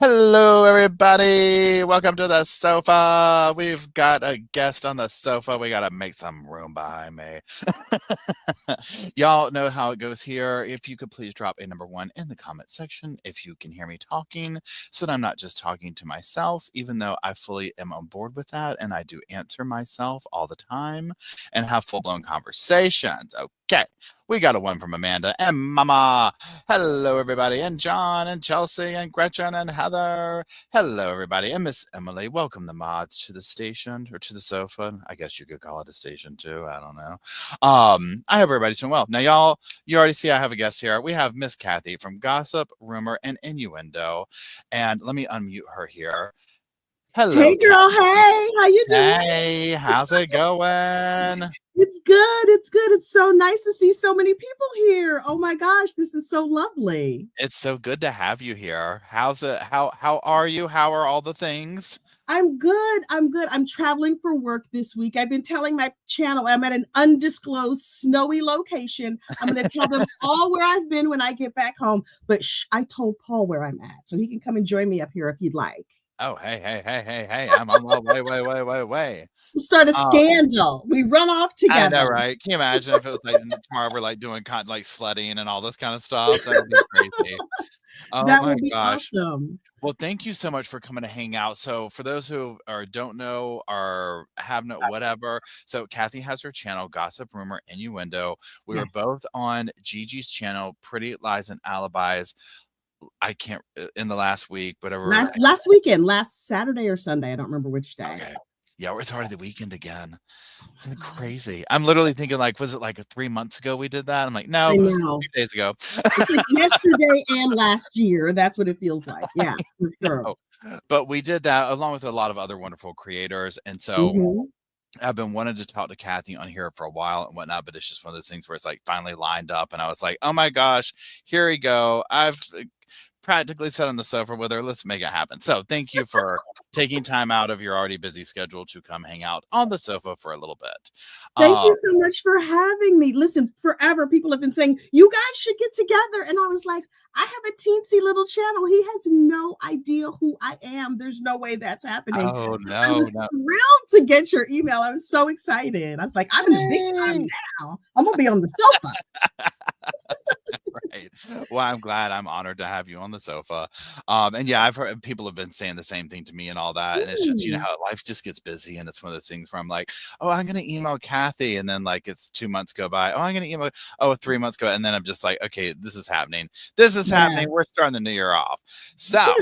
Hello, everybody. Welcome to the sofa. We've got a guest on the sofa. We got to make some room behind me. Y'all know how it goes here. If you could please drop a number one in the comment section if you can hear me talking, so that I'm not just talking to myself, even though I fully am on board with that. And I do answer myself all the time and have full blown conversations. Okay. We got a one from Amanda and Mama. Hello, everybody. And John and Chelsea and Gretchen and Heather. Hello, everybody. And Miss Emily. Welcome the mods to the station or to the sofa. I guess you could call it a station too. I don't know. I hope everybody's doing well. Now, y'all, you already see I have a guest here. We have Miss Kathy from Gossip, Rumor, and Innuendo. And let me unmute her here. Hello, Hey girl, Kathy. hey, how you doing? Hey, how's it going? It's good. It's good. It's so nice to see so many people here. Oh my gosh, this is so lovely. It's so good to have you here. How's it? How are you? How are all the things? I'm good. I'm good. I'm traveling for work this week. I've been telling my channel I'm at an undisclosed snowy location. I'm going to tell them all where I've been when I get back home. But I told Paul where I'm at, so he can come and join me up here if you'd like. Oh, hey! I'm on my way. We'll start a Uh, scandal. We run off I know, together. right? Can you imagine if it was like tomorrow we're like doing like sledding and all this kind of stuff? That would be crazy. Oh That my will be gosh. awesome. Well, thank you so much for coming to hang out. So for those who are don't know or have no whatever, so Kathy has her channel, Gossip, Rumor, Innuendo. We were Yes. both on Gigi's channel, Pretty Lies and Alibis. I can't in the last week, whatever. Last weekend, last Saturday or Sunday. I don't remember which day. Okay. Yeah, it's already the weekend again. It's crazy. I'm literally thinking like, was it like 3 months ago we did that? I'm like, no, I it was a know. few days ago. It's like yesterday and last year. That's what it feels like. Yeah, for sure. No, but we did that along with a lot of other wonderful creators. And so Mhm. I've been wanting to talk to Kathy on here for a while and whatnot, but it's just one of those things where it's like finally lined up. And I was like, oh my gosh, here we go. I've practically sat on the sofa with her. Let's make it happen. So thank you for taking time out of your already busy schedule to come hang out on the sofa for a little bit. Thank Um, you so much for having me. Listen, forever people have been saying, you guys should get together. And I was like, I have a teensy little channel. He has no idea who I am. There's no way that's happening. oh So I no, was no. thrilled to get your email. I was so excited. I was like, I'm in the big time Hey. now. I'm going to be on the sofa. Right. Well, I'm glad. I'm honored to have you on the sofa. And yeah, I've heard people have been saying the same thing to me and all that. And it's just, Mm, how life just gets busy. And it's one of those things where I'm like, oh, I'm going to email Kathy. And then like it's 2 months go by. Oh, I'm going to email, 3 months go. And then I'm just like, okay, this is happening. This is yeah. happening. We're starting the new year off. So,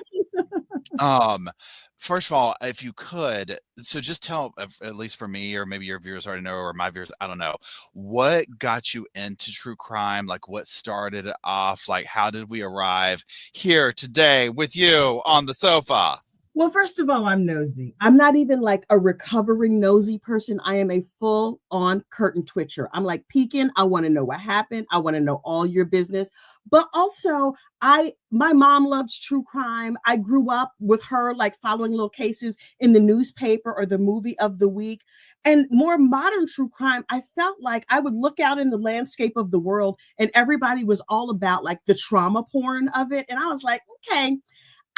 um, first of all, if you could, so just tell, at least for me, or maybe your viewers already know, or my viewers, I don't know, what got you into true crime? Like, what started it off? Like, how did we arrive here today with you on the sofa? Well, first of all, I'm nosy. I'm not even like a recovering nosy person. I am a full on curtain twitcher. I'm like peeking. I want to know what happened. I want to know all your business. But also, my mom loves true crime. I grew up with her like following little cases in the newspaper or the movie of the week. And more modern true crime, I felt like I would look out in the landscape of the world and everybody was all about like the trauma porn of it. And I was like, okay,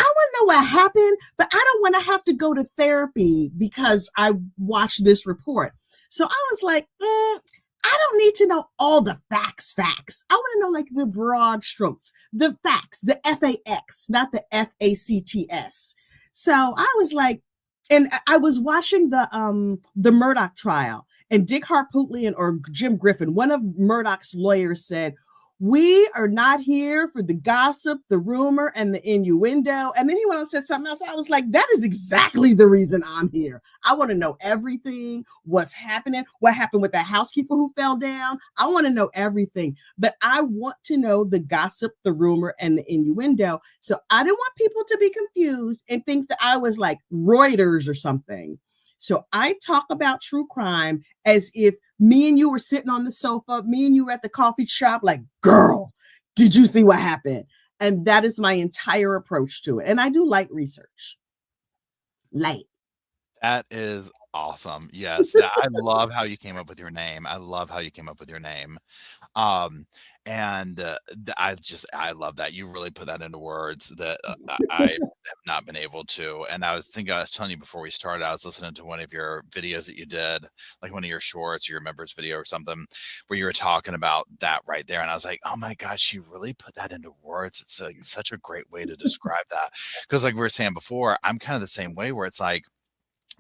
I want to know what happened, but I don't want to have to go to therapy because I watched this report. So I was like, I don't need to know all the facts. I want to know like the broad strokes, the facts, the FAX, not the FACTS. So I was like, and I was watching the Murdoch trial, and Dick Harpootlian or Jim Griffin, one of Murdoch's lawyers, said, we are not here for the gossip, the rumor, and the innuendo. And then he went on and said something else. I was like, that is exactly the reason I'm here. I want to know everything, what's happening, what happened with the housekeeper who fell down. I want to know everything, but I want to know the gossip, the rumor, and the innuendo. So I didn't want people to be confused and think that I was like Reuters or something. So I talk about true crime as if me and you were sitting on the sofa, me and you were at the coffee shop, like, girl, did you see what happened? And that is my entire approach to it. And I do light research. Light. That is awesome. Yes, that I love how you came up with your name. I love how you came up with your name. Um, and, I love that. You really put that into words that, I have not been able to, and I was telling you before we started, I was listening to one of your videos that you did, like one of your shorts or your members video or something, where you were talking about that right there, and I was like, "Oh my gosh, you really put that into words." It's, like, such a great way to describe that. Because like we were saying before, I'm kinda the same way where it's like,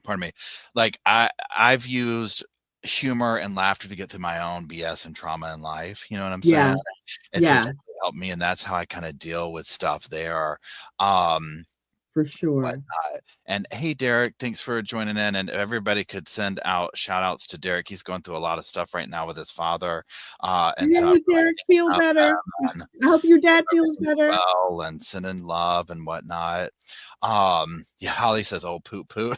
pardon me, like I've used humor and laughter to get through my own BS and trauma in life, you know what I'm saying? Yeah, And so it's yeah, really helped me, and that's how I kinda deal with stuff there. Um, for sure. and hey, Derek, thanks for joining in, and everybody could send out shout outs to Derek. He's going through a lot of stuff right now with his father, and so I'm Yay, really Derek, feel thinking of better. him I hope your hope dad feels everything's better. well and sending love and whatnot. Yeah, Holly says, "Oh, poot poot."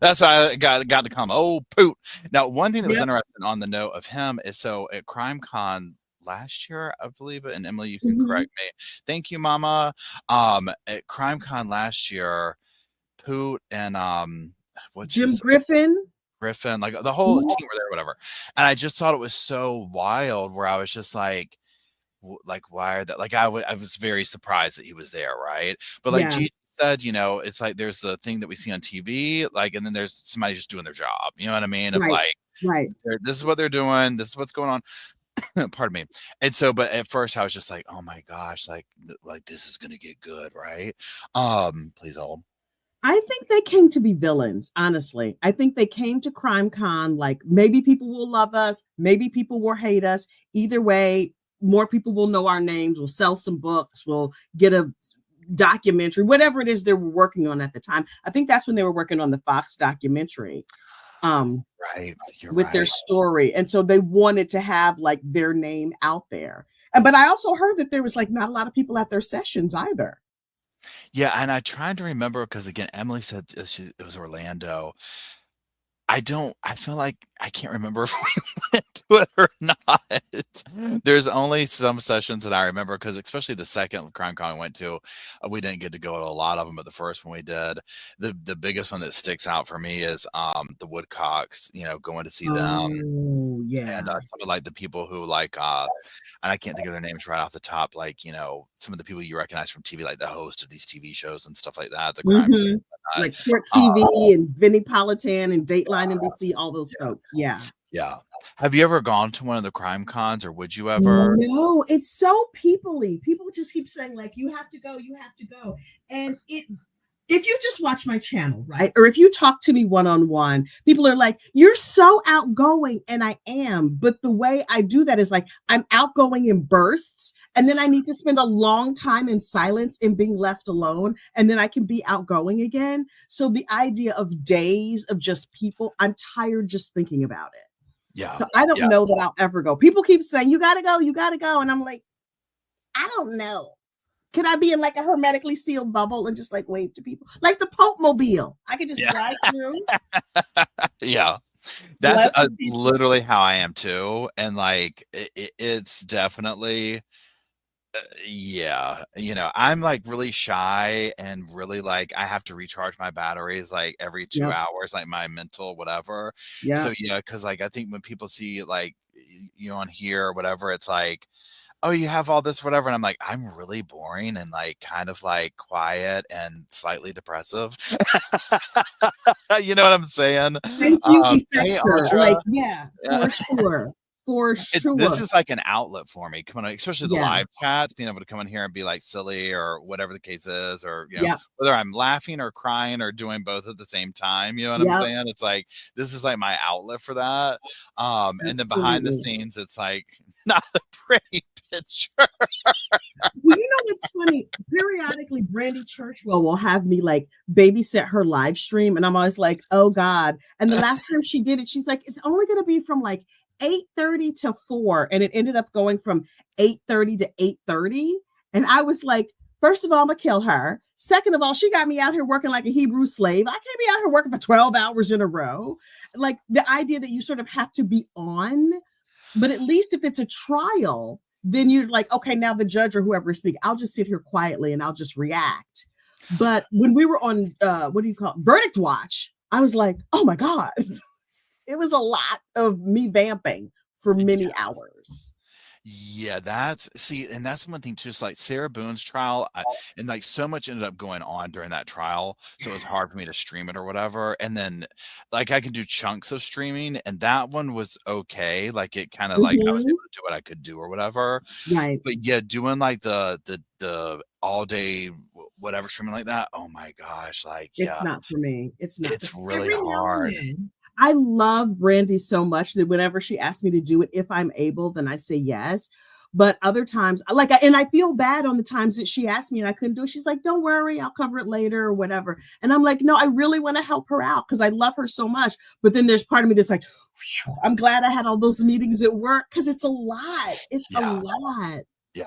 That's why I got to come. Oh, poot. Now, one thing that was Yep. interesting on the note of him is so at CrimeCon last year, I believe it, and Emily, you can Mhm. correct me. Thank you, Mama. At CrimeCon last year, Poot and what's Jim his Griffin. Griffin, like the whole Mhm. team were there, whatever. And I just thought it was so wild, where I was just like, like why are that like I was very surprised that he was there, right? But like Yeah, Gigi said, it's like there's the thing that we see on TV, like, and then there's somebody just doing their job, you know what I mean, of right, like right. this is what they're doing, this is what's going on. Pardon me. And so but at first I was just like, oh my gosh, like this is gonna get good, right? Please hold. I think they came to be villains, honestly. I think they came to CrimeCon like maybe people will love us, maybe people will hate us. Either way, more people will know our names, we'll sell some books, we'll get a documentary, whatever it is they were working on at the time. I think that's when they were working on the Fox documentary. Um, Right, you're with their right. story. And so they wanted to have like their name out there. And but I also heard that there was like not a lot of people at their sessions either. Yeah, and I tried to remember because again, Emily said it was Orlando. I feel like I can't remember if we went to it or not. There's only some sessions that I remember because especially the second CrimeCon we went to, we didn't get to go to a lot of them, but the first one we did. The biggest one that sticks out for me is, the Woodcocks, going to see them, Oh, and, yeah. some of, like, the people who, like, and I can't think of their names right off the top, like, some of the people you recognize from TV, like the host of these TV shows and stuff like that, the crime shows Mhm. and Like Court whatnot. TV and Vinnie Politan and Dateline NBC, all those folks. Yeah. Yeah. Have you ever gone to one of the crime cons, or would you ever? No, it's so peoply. People just keep saying like you have to go, you have to go. And it if you just watch my channel, right? Or if you talk to me one on one, people are like, you're so outgoing. And I am. But the way I do that is like, I'm outgoing in bursts. And then I need to spend a long time in silence and being left alone. And then I can be outgoing again. So the idea of days of just people, I'm tired just thinking about it. Yeah. So I don't Yeah. know that I'll ever go. People keep saying, you got to go, you got to go. And I'm like, I don't know. Can I be in like a hermetically sealed bubble and just like wave to people? Like the Pope Mobile. I could just Yeah. drive through, Yeah. That's, bless the people. literally how I am too, and, like, it's definitely yeah, I'm, like, really shy and really, like, I have to recharge my batteries, like, every 2 Yep. hours, like, my mental whatever. So, Yep. yeah, because like, I think when people see, like, you on here or whatever, it's like, "Oh, you have all this whatever," and I'm like, "I'm really boring and, like, kind of, like, quiet and slightly depressive." You know what I'm saying? Thank you, Hey, Effector. Like, Audra. yeah, Yeah. for sure. For This sure. is like an outlet for me, coming on especially the Yeah. live chats, being able to come in here and be, like, silly or whatever the case is, or, Yep. whether I'm laughing or crying or doing both at the same time, you know what I'm Yep. saying? It's like, this is, like, my outlet for that, and then behind the Absolutely. scenes, it's, like, not a pretty picture. Well, you know what's funny? Periodically, Brandy Churchwell will have me like babysit her live stream, and I'm always like, "Oh God!" And the last time she did it, she's like, "It's only going to be from like 8:30 to 4," and it ended up going from 8:30 to 8:30. And I was like, first of all, I'm gonna kill her. Second of all, she got me out here working like a Hebrew slave. I can't be out here working for 12 hours in a row. Like the idea that you sort of have to be on, but at least if it's a trial, then you're like, okay, now the judge or whoever is speaking, I'll just sit here quietly and I'll just react. But when we were on what do you call it? Verdict Watch, I was like, oh my God. It was a lot of me vamping for many hours. Yeah, that's see, and that's one thing too. Is like Sarah Boone's trial, and like so much ended up going on during that trial, so it was hard for me to stream it or whatever. And then, like, I can do chunks of streaming, and that one was okay. Like, it kind of like I was Mhm. able to do what I could do or whatever. Right. But yeah, doing like the all day whatever streaming like that. Oh my gosh, like It's yeah, not for me. It's not for it's really every now and hard. then. I love Brandy so much that whenever she asks me to do it, if I'm able, then I say yes. But other times, and I feel bad on the times that she asked me and I couldn't do it. She's like, "Don't worry, I'll cover it later or whatever." And I'm like, "No, I really want to help her out because I love her so much." But then there's part of me that's like, "Phew, I'm glad I had all those meetings at work because it's a lot. It's a Yeah, lot." yeah,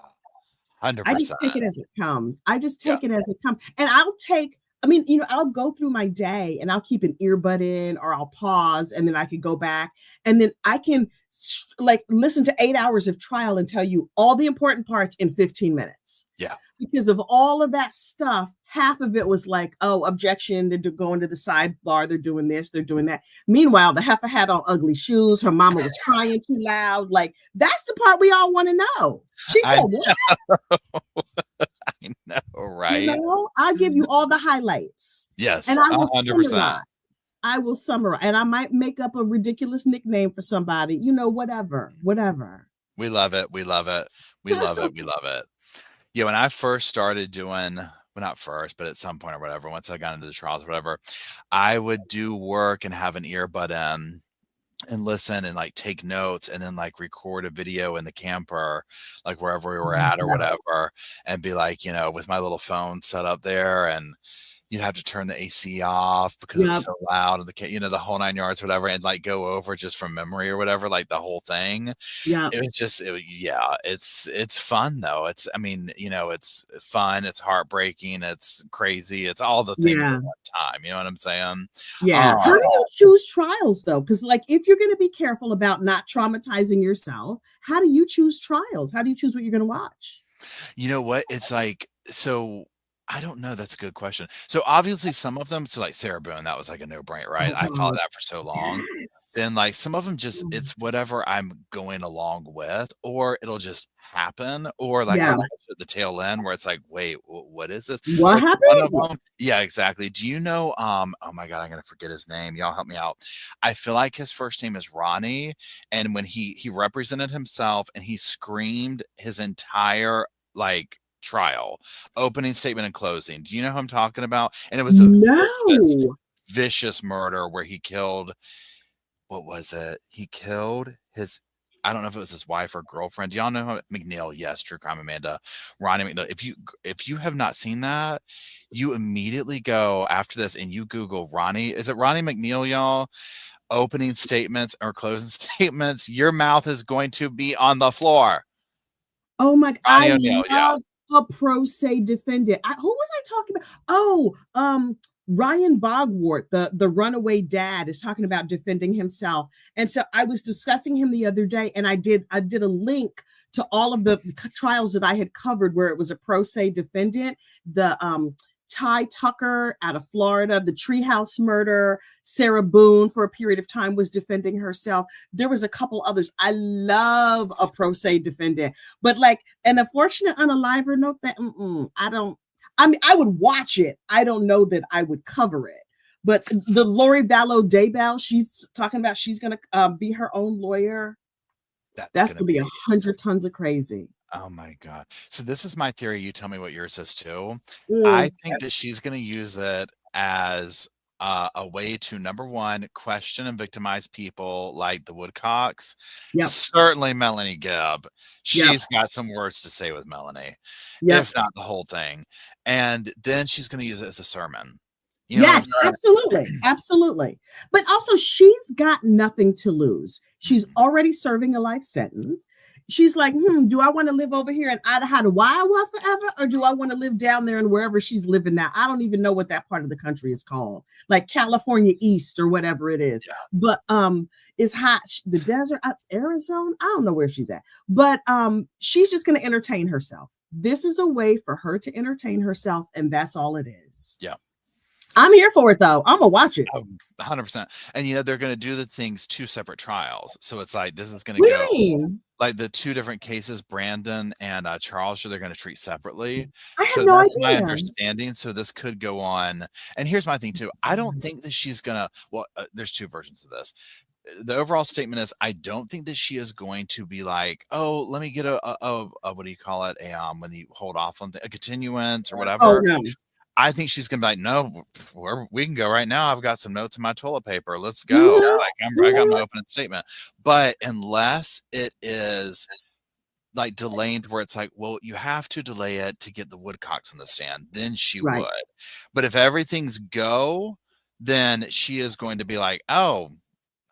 100%. I just take it as it comes. I just Yeah, take it as it comes. And I'll go through my day and I'll keep an earbud in or I'll pause and then I can go back and then I can like listen to 8 hours of trial and tell you all the important parts in 15 minutes. yeah. Because of all of that stuff, half of it was like, oh, objection, they're going to the sidebar, they're doing this, they're doing that. Meanwhile, the heifer had on ugly shoes, her mama was crying too loud. Like, that's the part we all want to know. She I said, what? I know, right? I'll give you all the highlights and Yes, I will 100%. summarize. I will summarize and I might make up a ridiculous nickname for somebody, whatever, whatever. We love it, we love it, we love it, we love it. Yeah, when I first started doing well, not first, but at some point or whatever, once I got into the trials or whatever, I would do work and have an earbud in and listen and, like, take notes and then, like, record a video in the camper, like, wherever we were at or Yeah. whatever, and be like, with my little phone set up there, and you'd have to turn the AC off because it was Yep. so loud and the whole 9 yards, whatever, and, like, go over just from memory or whatever, like, the whole thing. Yep. It was just yeah, it's fun though. It's fun, it's heartbreaking, it's crazy, it's all the things at Yeah. one time, you know what I'm saying? Yeah. How do Uh, you choose trials though? Because like if you're going to be careful about not traumatizing yourself, how do you choose trials? How do you choose what you're going to watch? you know what? It's like so I don't know, that's a good question. So, obviously, some of them so, like, Sarah Boone, that was, like, a no-brainer, right? Oh I followed God. that for so long. Yes. Then, like, some of them just Mm. it's whatever I'm going along with, or it'll just happen, or, like, I'll Yeah. catch it at the tail end where it's like, "Wait, what is this?" What Like, one of happened? them yeah, exactly. Do you know, oh my god, I'm gonna forget his name, y'all help me out. I feel like his first name is Ronnie, and when he represented himself and he screamed his entire, like, trial, opening statement and closing. Do you know who I'm talking about? And it was a vicious, No. vicious murder where he killed what was it? He killed his I don't know if it was his wife or girlfriend. Do y'all know who McNeil? Yes, True Crime Amanda. Ronnie McNeil. If you have not seen that, you immediately go after this and you Google Ronnie. Is it Ronnie McNeil, y'all? Opening statements or closing statements. Your mouth is going to be on the floor. Oh my, Ronnie I O'Neill, yeah. love a pro se defendant. Who was I talking about? Oh, Ryan Bogwart, the runaway dad, is talking about defending himself. And so I was discussing him the other day, and I did a link to all of the trials that I had covered where it was a pro se defendant. The Ty Tucker out of Florida, the Treehouse murder, Sarah Boone for a period of time was defending herself. There was a couple others. I love a pro se defendant, but like an unfortunate unaliver note that I don't. I mean, I would watch it. I don't know that I would cover it. But the Lori Vallow Daybell, she's talking about she's going to be her own lawyer. That's That's gonna going to be be 100 tons of crazy. oh my god. So this is my theory, you tell me what yours is too. I Mm, think that she's gonna use it as, a way to, number 1, question and victimize people like the Woodcocks. yep, Certainly Melanie Gibb. yep, She's got some words to say with Melanie, yep. if not the whole thing. And then she's gonna use it as a sermon. You know what I'm Yes, saying? absolutely, absolutely. But also, she's got nothing to lose. She's Mhm. already serving a life sentence. She's like, do I want to live over here in Idaho to Iowa forever, or do I want to live down there and wherever she's living now? I don't even know what that part of the country is called, like California East or whatever it is. Yeah, But it's hot. The desert, Arizona. I don't know where she's at, but she's just going to entertain herself. This is a way for her to entertain herself, and that's all it is. yeah. I'm here for it though. I'm gonna watch it. 100%. And they're going to do the things two separate trials. So it's like this is going to What do you go mean? like the two different cases, Brandon and Charles, they're going to treat separately. I had So no that's my idea. understanding. So this could go on. And here's my thing too. I don't think that she's going to, well, there's two versions of this. The overall statement is I don't think that she is going to be like, oh, let me get a what do you call it? When you hold off on a continuance or Oh whatever. no. I think she's gonna be like, no, we can go right now. I've got some notes in my toilet paper. Let's go. Mhm, Like I got my mhm. opening statement. But unless it is like delayed where it's like, well, you have to delay it to get the Woodcocks on the stand, then she Right. would. But if everything's go, then she is going to be like, oh,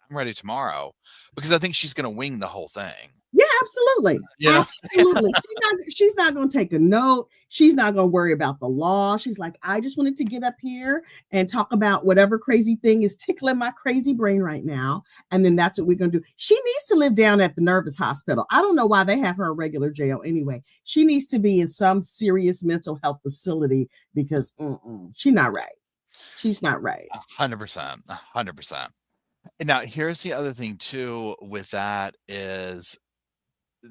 I'm ready tomorrow. Because I think she's gonna wing the whole thing. Yeah, absolutely. You know? Absolutely. She's not gonna take a note. She's not gonna worry about the law. She's like, I just wanted to get up here and talk about whatever crazy thing is tickling my crazy brain right now. And then that's what we're gonna do. She needs to live down at the nervous hospital. I don't know why they have her in regular jail anyway. She needs to be in some serious mental health facility because she's not right. She's not right. 100%. 100%. Now, here's the other thing too with that is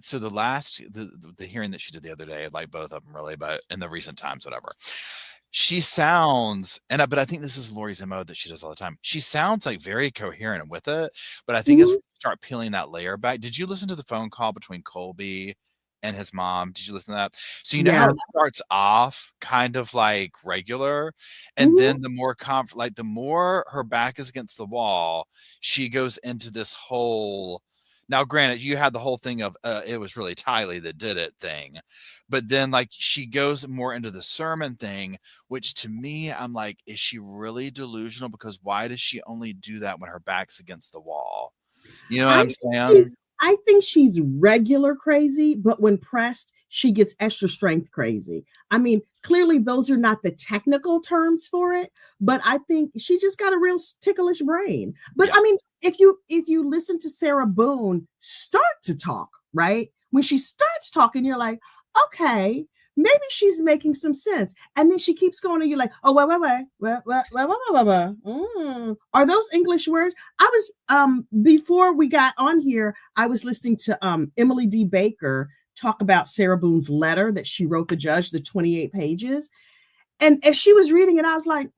so the hearing that she did the other day, like both of them really, but in the recent times, whatever. She sounds, but I think this is Lori's MO that she does all the time. She sounds like very coherent with it, but I think as we Mhm. start peeling that layer back, did you listen to the phone call between Colby and his mom? Did you listen to that? So you know how Yeah. it starts off kind of like regular, and Mhm. then the more her back is against the wall, she goes into this whole. Now, granted, you had the whole thing of it was really Tylee that did it thing, but then like she goes more into the sermon thing, which to me, I'm like, is she really delusional? Because why does she only do that when her back's against the wall? You know what I I'm think saying? I think she's regular crazy, but when pressed, she gets extra strength crazy. I mean, clearly those are not the technical terms for it, but I think she just got a real ticklish brain. But Yeah. I mean, if you listen to Sarah Boone start to talk, right? When she starts talking, you're like, okay, maybe she's making some sense. And then she keeps going, and you're like, oh, wait. Are those English words? I was before we got on here, I was listening to Emily D. Baker talk about Sarah Boone's letter that she wrote the judge, the 28 pages. And as she was reading it, I was like,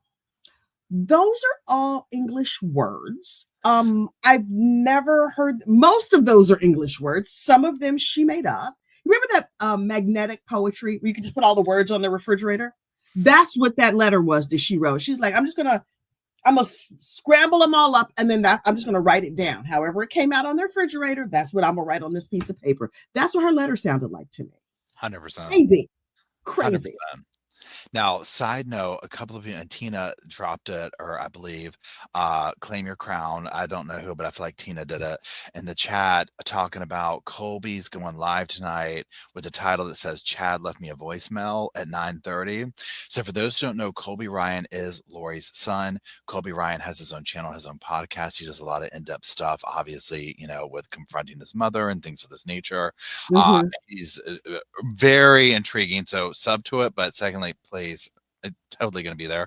those are all English words. I've never heard most of those are English words. Some of them she made up. Remember that magnetic poetry where you could just put all the words on the refrigerator? That's what that letter was that she wrote. She's like, I'm gonna scramble them all up, and then I'm just gonna write it down. However, it came out on the refrigerator. That's what I'm gonna write on this piece of paper. That's what her letter sounded like to me. 100%. Crazy, crazy. 100%. Now, side note, a couple of you and Tina dropped it, or I believe, Claim Your Crown. I don't know who, but I feel like Tina did it in the chat talking about Colby's going live tonight with a title that says Chad left me a voicemail at 9:30. So for those who don't know, Colby Ryan is Lori's son. Colby Ryan has his own channel, his own podcast. He does a lot of in-depth stuff, obviously, with confronting his mother and things of this nature. Mm-hmm. He's very intriguing. So sub to it, but secondly, please, it's totally going to be there.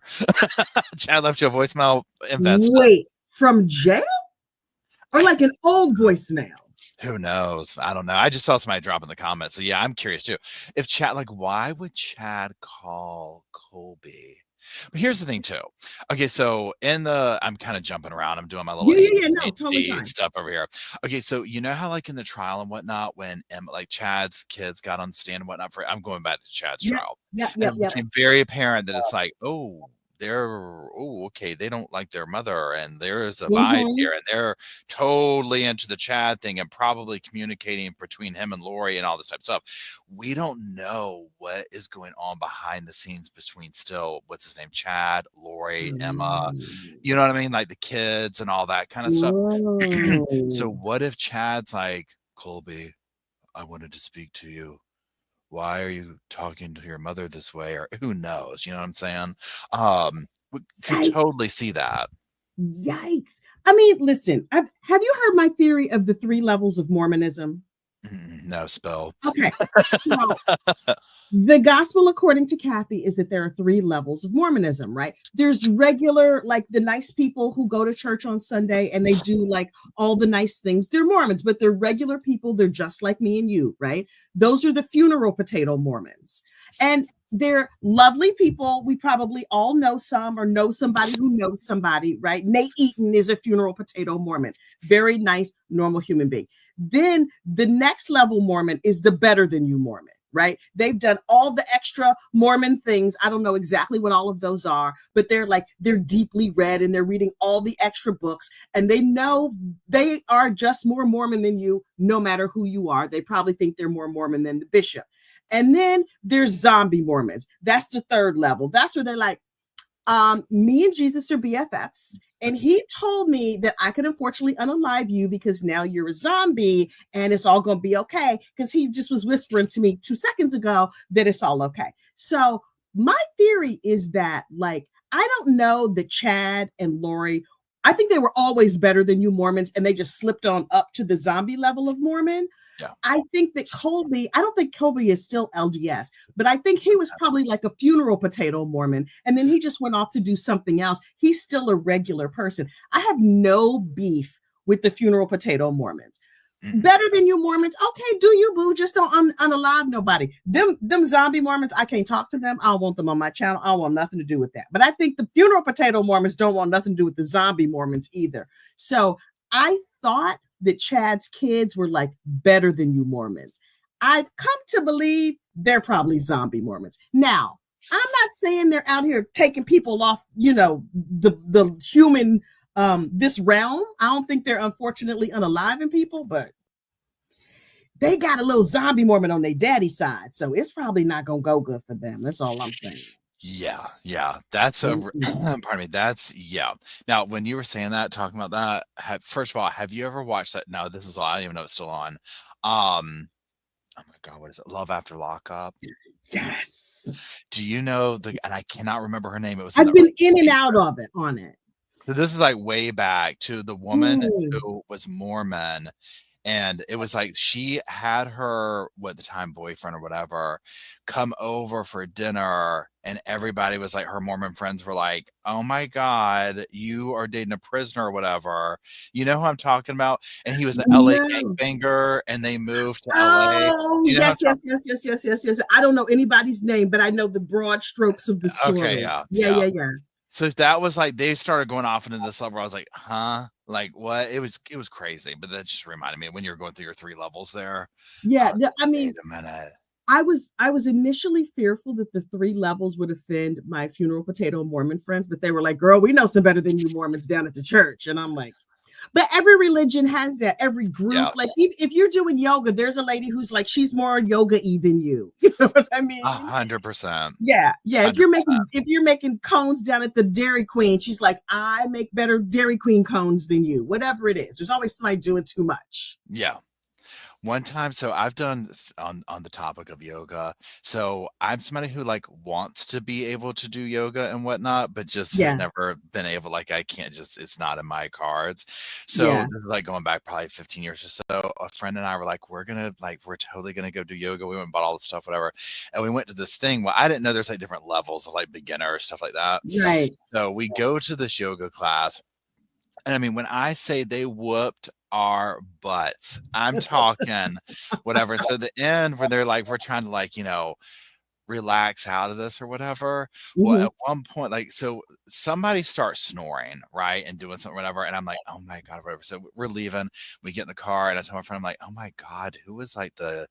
Chad left you a voicemail. Invest in it. Wait, from jail or like an old voicemail? Who knows? I don't know. I just saw somebody drop in the comments. So yeah, I'm curious too. If Chad, like, why would Chad call Colby? But here's the thing too. Okay, so I'm kind of jumping around. I'm doing my little Yeah, yeah, yeah. No, totally ADHD fine. stuff over here. Okay, so you know how like in the trial and whatnot, when like Chad's kids got on the stand and whatnot I'm going back to Chad's Yep, trial, yep, and yep, it yep. became very apparent that it's like, okay, they don't like their mother, and there's a vibe Mm-hmm. here, and they're totally into the Chad thing and probably communicating between him and Lori and all this type of stuff. We don't know what is going on behind the scenes between still, what's his name, Chad, Lori, Emma, you know what I mean? Like the kids and all that kind of stuff. So Oh, what if Chad's like, Colby, I wanted to speak to you. Why are you talking to your mother this way? Or who knows? You know what I'm saying? We could yikes. totally see that. Yikes. I mean, listen, have you heard my theory of the three levels of Mormonism? No, spell. Okay. So the gospel according to Kathy is that there are three levels of Mormonism, right? There's regular, like the nice people who go to church on Sunday and they do like all the nice things. They're Mormons, but they're regular people. They're just like me and you, right? Those are the funeral potato Mormons. And they're lovely people. We probably all know some or know somebody who knows somebody, right? Nate Eaton is a funeral potato Mormon. Very nice, normal human being. Then the next level Mormon is the better than you Mormon, right? They've done all the extra Mormon things. I don't know exactly what all of those are, but they're deeply read and they're reading all the extra books and they know they are just more Mormon than you, no matter who you are. They probably think they're more Mormon than the bishop. And then there's zombie Mormons. That's the third level. That's where they're like, me and Jesus are BFFs. And he told me that I could unfortunately unalive you because now you're a zombie and it's all going to be okay. Because he just was whispering to me 2 seconds ago that it's all okay. So my theory is that, like, I don't know that Chad and Lori, I think they were always better than you Mormons and they just slipped on up to the zombie level of Mormon. Yeah. I think that Colby, I don't think Colby is still LDS, but I think he was probably like a funeral potato Mormon. And then he just went off to do something else. He's still a regular person. I have no beef with the funeral potato Mormons. Better than you Mormons. Okay, do you, boo. Just don't unalive nobody. Them zombie Mormons, I can't talk to them. I don't want them on my channel. I don't want nothing to do with that. But I think the funeral potato Mormons don't want nothing to do with the zombie Mormons either. So I thought that Chad's kids were like better than you Mormons. I've come to believe they're probably zombie Mormons. Now, I'm not saying they're out here taking people off, the human this realm. I don't think they're unfortunately unaliving people, but they got a little zombie Mormon on their daddy side. So it's probably not gonna go good for them. That's all I'm saying. Yeah. That's a pardon me. That's yeah. Now, when you were saying that, talking about that, first of all, have you ever watched that? No, this is all. I don't even know it's still on. Oh my God, what is it? Love After Lockup. Yes. Do you know and I cannot remember her name. It was I've been in and out of it on it. So this is like way back to the woman who was Mormon. And it was like she had her, at the time, boyfriend or whatever, come over for dinner. And everybody was like, her Mormon friends were like, oh my God, you are dating a prisoner or whatever. You know who I'm talking about? And he was the LA gangbanger and they moved to LA. Oh, you know yes. I don't know anybody's name, but I know the broad strokes of the story. Okay, yeah. So that was like, they started going off into this level. I was like, huh? Like what? It was crazy. But that just reminded me when you're going through your 3 levels there. Yeah. I mean, wait a minute. I was initially fearful that the 3 levels would offend my funeral potato Mormon friends, but they were like, girl, we know some better than you Mormons down at the church. And I'm like, but every religion has that, every group. Yeah. Like if you're doing yoga, there's a lady who's like, she's more yoga-y than you. You know what I mean? 100%. Yeah. 100%. If you're making cones down at the Dairy Queen, she's like, I make better Dairy Queen cones than you. Whatever it is. There's always somebody doing too much. Yeah. One time, so I've done on the topic of yoga. So I'm somebody who like wants to be able to do yoga and whatnot, but just has never been able. Like I can't it's not in my cards. So this is like going back probably 15 years or so. A friend and I were like, we're totally gonna go do yoga. We went and bought all the stuff, whatever, and we went to this thing. Well, I didn't know there's like different levels of like beginner stuff like that. Right. So we go to this yoga class. And I mean, when I say they whooped our butts, I'm talking whatever. So the end where they're like, we're trying to like, relax out of this or whatever. Well, at one point, like, so somebody starts snoring, right? And doing something, whatever. And I'm like, oh my God, whatever. So we're leaving, we get in the car and I tell my friend, I'm like, oh my God, who was like the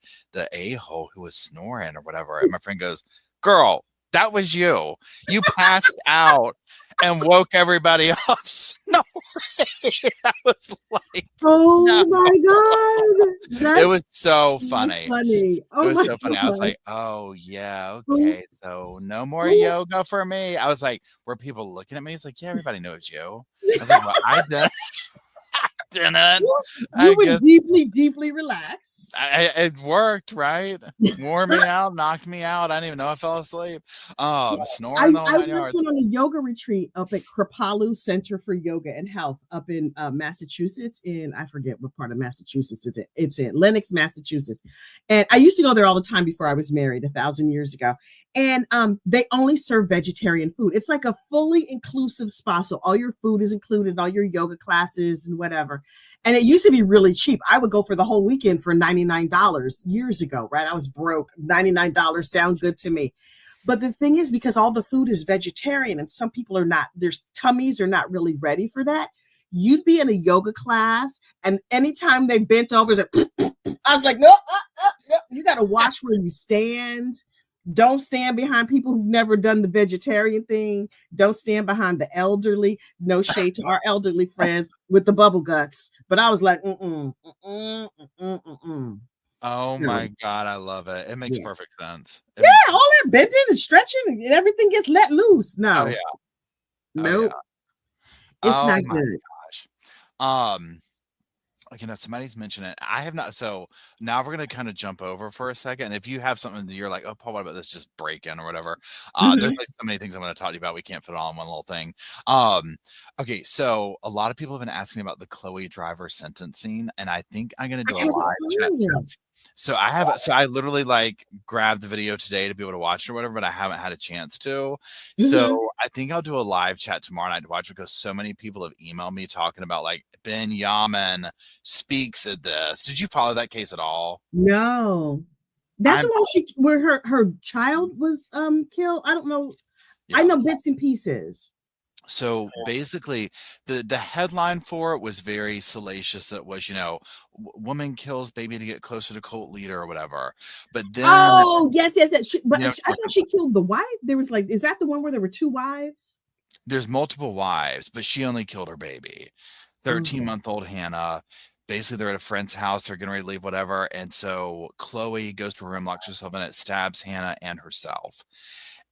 a-hole who was snoring or whatever? And my friend goes, girl, that was you. You passed out and woke everybody up snoring. I was like, oh no. My God. It was so funny. Funny. It was so funny. I was like, oh yeah, okay. So no more yoga for me. I was like, were people looking at me? It's like, yeah, everybody knows you. I was like, well, I did. didn't. You I were guess deeply, deeply relaxed. it worked, right? Wore me out, knocked me out. I didn't even know I fell asleep. Snoring the whole I nine once yards. went on a yoga retreat up at Kripalu Center for Yoga and Health up in Massachusetts. In I forget what part of Massachusetts it's in. It's in Lenox, Massachusetts. And I used to go there all the time before I was married 1,000 years ago. And they only serve vegetarian food. It's like a fully inclusive spa. So all your food is included, all your yoga classes and whatever. And it used to be really cheap. I would go for the whole weekend for $99 years ago, right? I was broke. $99 sound good to me. But the thing is, because all the food is vegetarian and some people are not, their tummies are not really ready for that. You'd be in a yoga class, and anytime they bent over, it's like, I was like, no, no, you got to watch where you stand. Don't stand behind people who've never done the vegetarian thing. Don't stand behind the elderly. No shade to our elderly friends with the bubble guts. But I was like, Oh So, my God, I love it. It makes yeah. perfect sense. It makes Yeah, all that bending and stretching and everything gets let loose. oh No, yeah. Oh yeah. nope, it's Oh not my good. gosh. Um, somebody's mentioned it. I have not. So now we're gonna kind of jump over for a second. And if you have something that you're like, oh, Paul, what about this? Just break in or whatever. There's Mhm. like so many things I'm gonna talk to you about. We can't fit it all in one little thing. Um, okay, so a lot of people have been asking me about the Chloe Driver sentencing, and I think I'm gonna I do a haven't live chat. seen it. So I literally like grabbed the video today to be able to watch it or whatever, but I haven't had a chance to. Mhm. So I think I'll do a live chat tomorrow night to watch because so many people have emailed me talking about like Ben Yamin speaks at this. Did you follow that case at all? No, that's the I'm one where her child was killed. I don't know. I yeah. know bits and pieces. So basically, the headline for it was very salacious. It was, woman kills baby to get closer to cult leader or whatever. But then, Oh yes, yes, yes. you know, I thought she killed the wife. There was like, is that the one where there were two wives? there's multiple wives, but she only killed her baby. Oh, 13-month-old Hannah. Basically, they're at a friend's house. They're getting ready to leave, whatever. And so Chloe goes to her room, locks herself in it, stabs Hannah and herself,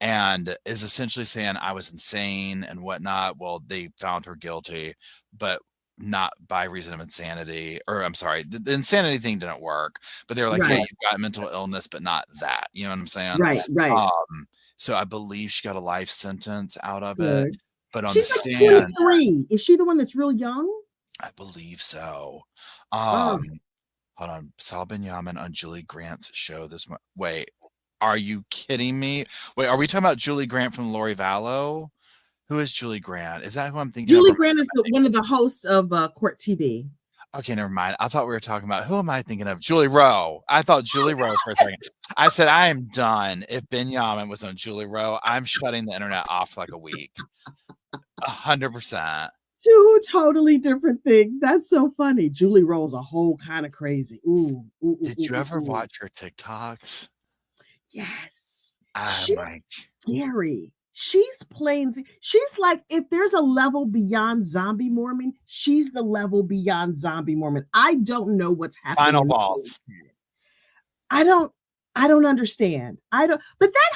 and is essentially saying, I was insane and whatnot. Well, they found her guilty, but not by reason of insanity. Or I'm sorry, the insanity thing didn't work. But they were like, yeah, right, you've got mental illness, but not that. You know what I'm saying? right, right. Um, so I believe she got a life sentence out of it. Good. But on the She's like stand, 23. Is she the one that's real young? I believe so. Oh, Um, hold on. Sal Benyamin on Julie Grant's show wait, are you kidding me? Wait, are we talking about Julie Grant from Lori Vallow? Who is Julie Grant? Is that who I'm thinking of? Julie Or am I Grant is getting my one names of the hosts of Court TV. Okay, never mind. I thought we were talking about who am I thinking of? Julie Rowe. I thought Julie Rowe for a second. I said I am done. If Benjamin was on Julie Rowe, I'm shutting the internet off for like a week. 100%. Two totally different things. That's so funny. Julie Rowe's a whole kind of crazy. Ooh, ooh, ooh, Did ooh, you ooh, ever ooh. watch her TikToks? Yes. Oh my. She's scary. She's plain, she's like, if there's a level beyond zombie Mormon, she's the level beyond zombie Mormon. I don't know what's Final happening. boss. I don't I don't understand. I don't, but that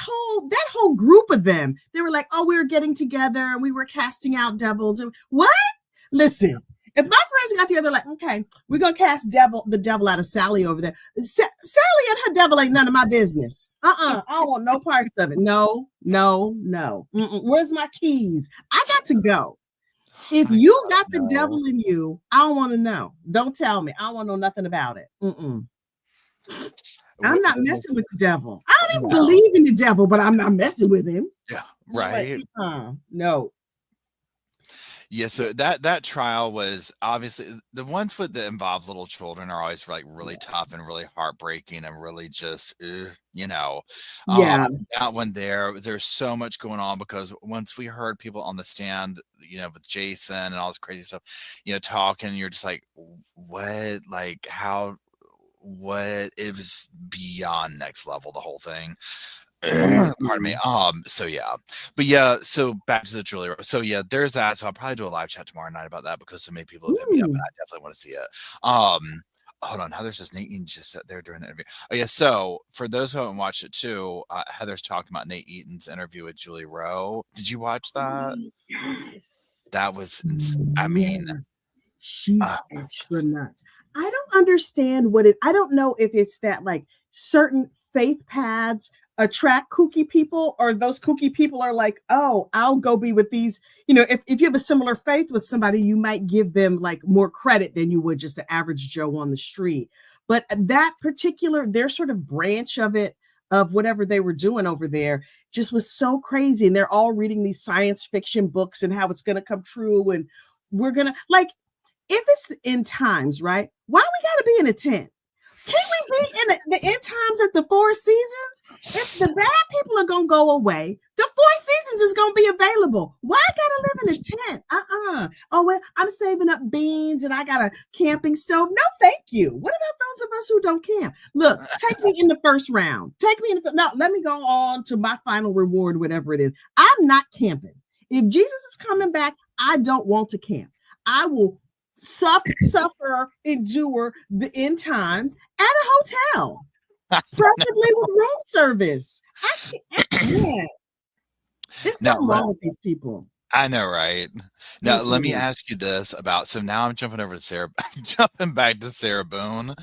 whole group of them, they were like, oh, we were getting together and we were casting out devils. And what? Listen, if my friends got together, like, okay, we're gonna cast the devil out of Sally over there. Sally and her devil ain't none of my business. I don't want no parts of it. No, no, no. Where's my keys? I got to go. If I you gotta got the know. devil in you, I don't want to know. Don't tell me. I don't want to know nothing about it. I'm not messing with the devil. I don't even No. believe in the devil, but I'm not messing with him. Yeah. Like, Right. no. Yeah, so that trial was obviously the ones that involve little children are always like really tough and really heartbreaking and really just um Yeah. that one there's so much going on because once we heard people on the stand, with Jason and all this crazy stuff, talking, you're just like, what, like how, what, it was beyond next level, the whole thing. Pardon me. Mm-mm. So yeah, but yeah, so back to the Julie. So yeah, there's that. So I'll probably do a live chat tomorrow night about that because so many people have hit me up and Mm. I definitely want to see it. Hold on, Heather says Nate Eaton just sat there during the interview. Oh yeah, so for those who haven't watched it too, Heather's talking about Nate Eaton's interview with Julie Rowe. Did you watch that? Yes. That was, I mean, Yes. She's Uh, extra nuts. I don't understand I don't know if it's that like certain faith paths attract kooky people, or those kooky people are like, oh, I'll go be with these. If you have a similar faith with somebody, you might give them like more credit than you would just an average Joe on the street. But that particular, their sort of branch of it, of whatever they were doing over there, just was so crazy. And they're all reading these science fiction books and how it's going to come true. And we're going to like, if it's the end times, right? Why we got to be in a tent? Can we be in the end times at the Four Seasons? If the bad people are going to go away, the Four Seasons is going to be available. Why I got to live in a tent? Oh, well, I'm saving up beans and I got a camping stove. No, thank you. What about those of us who don't camp? Look, take me in the first round. Take me in no, let me go on to my final reward, whatever it is. I'm not camping. If Jesus is coming back, I don't want to camp. I will suffer, endure the end times at a hotel, preferably with room service. I can't. There's something wrong with these people. I know, right? Now, let me ask you this about. So now I'm jumping over to Sarah, jumping back to Sarah Boone.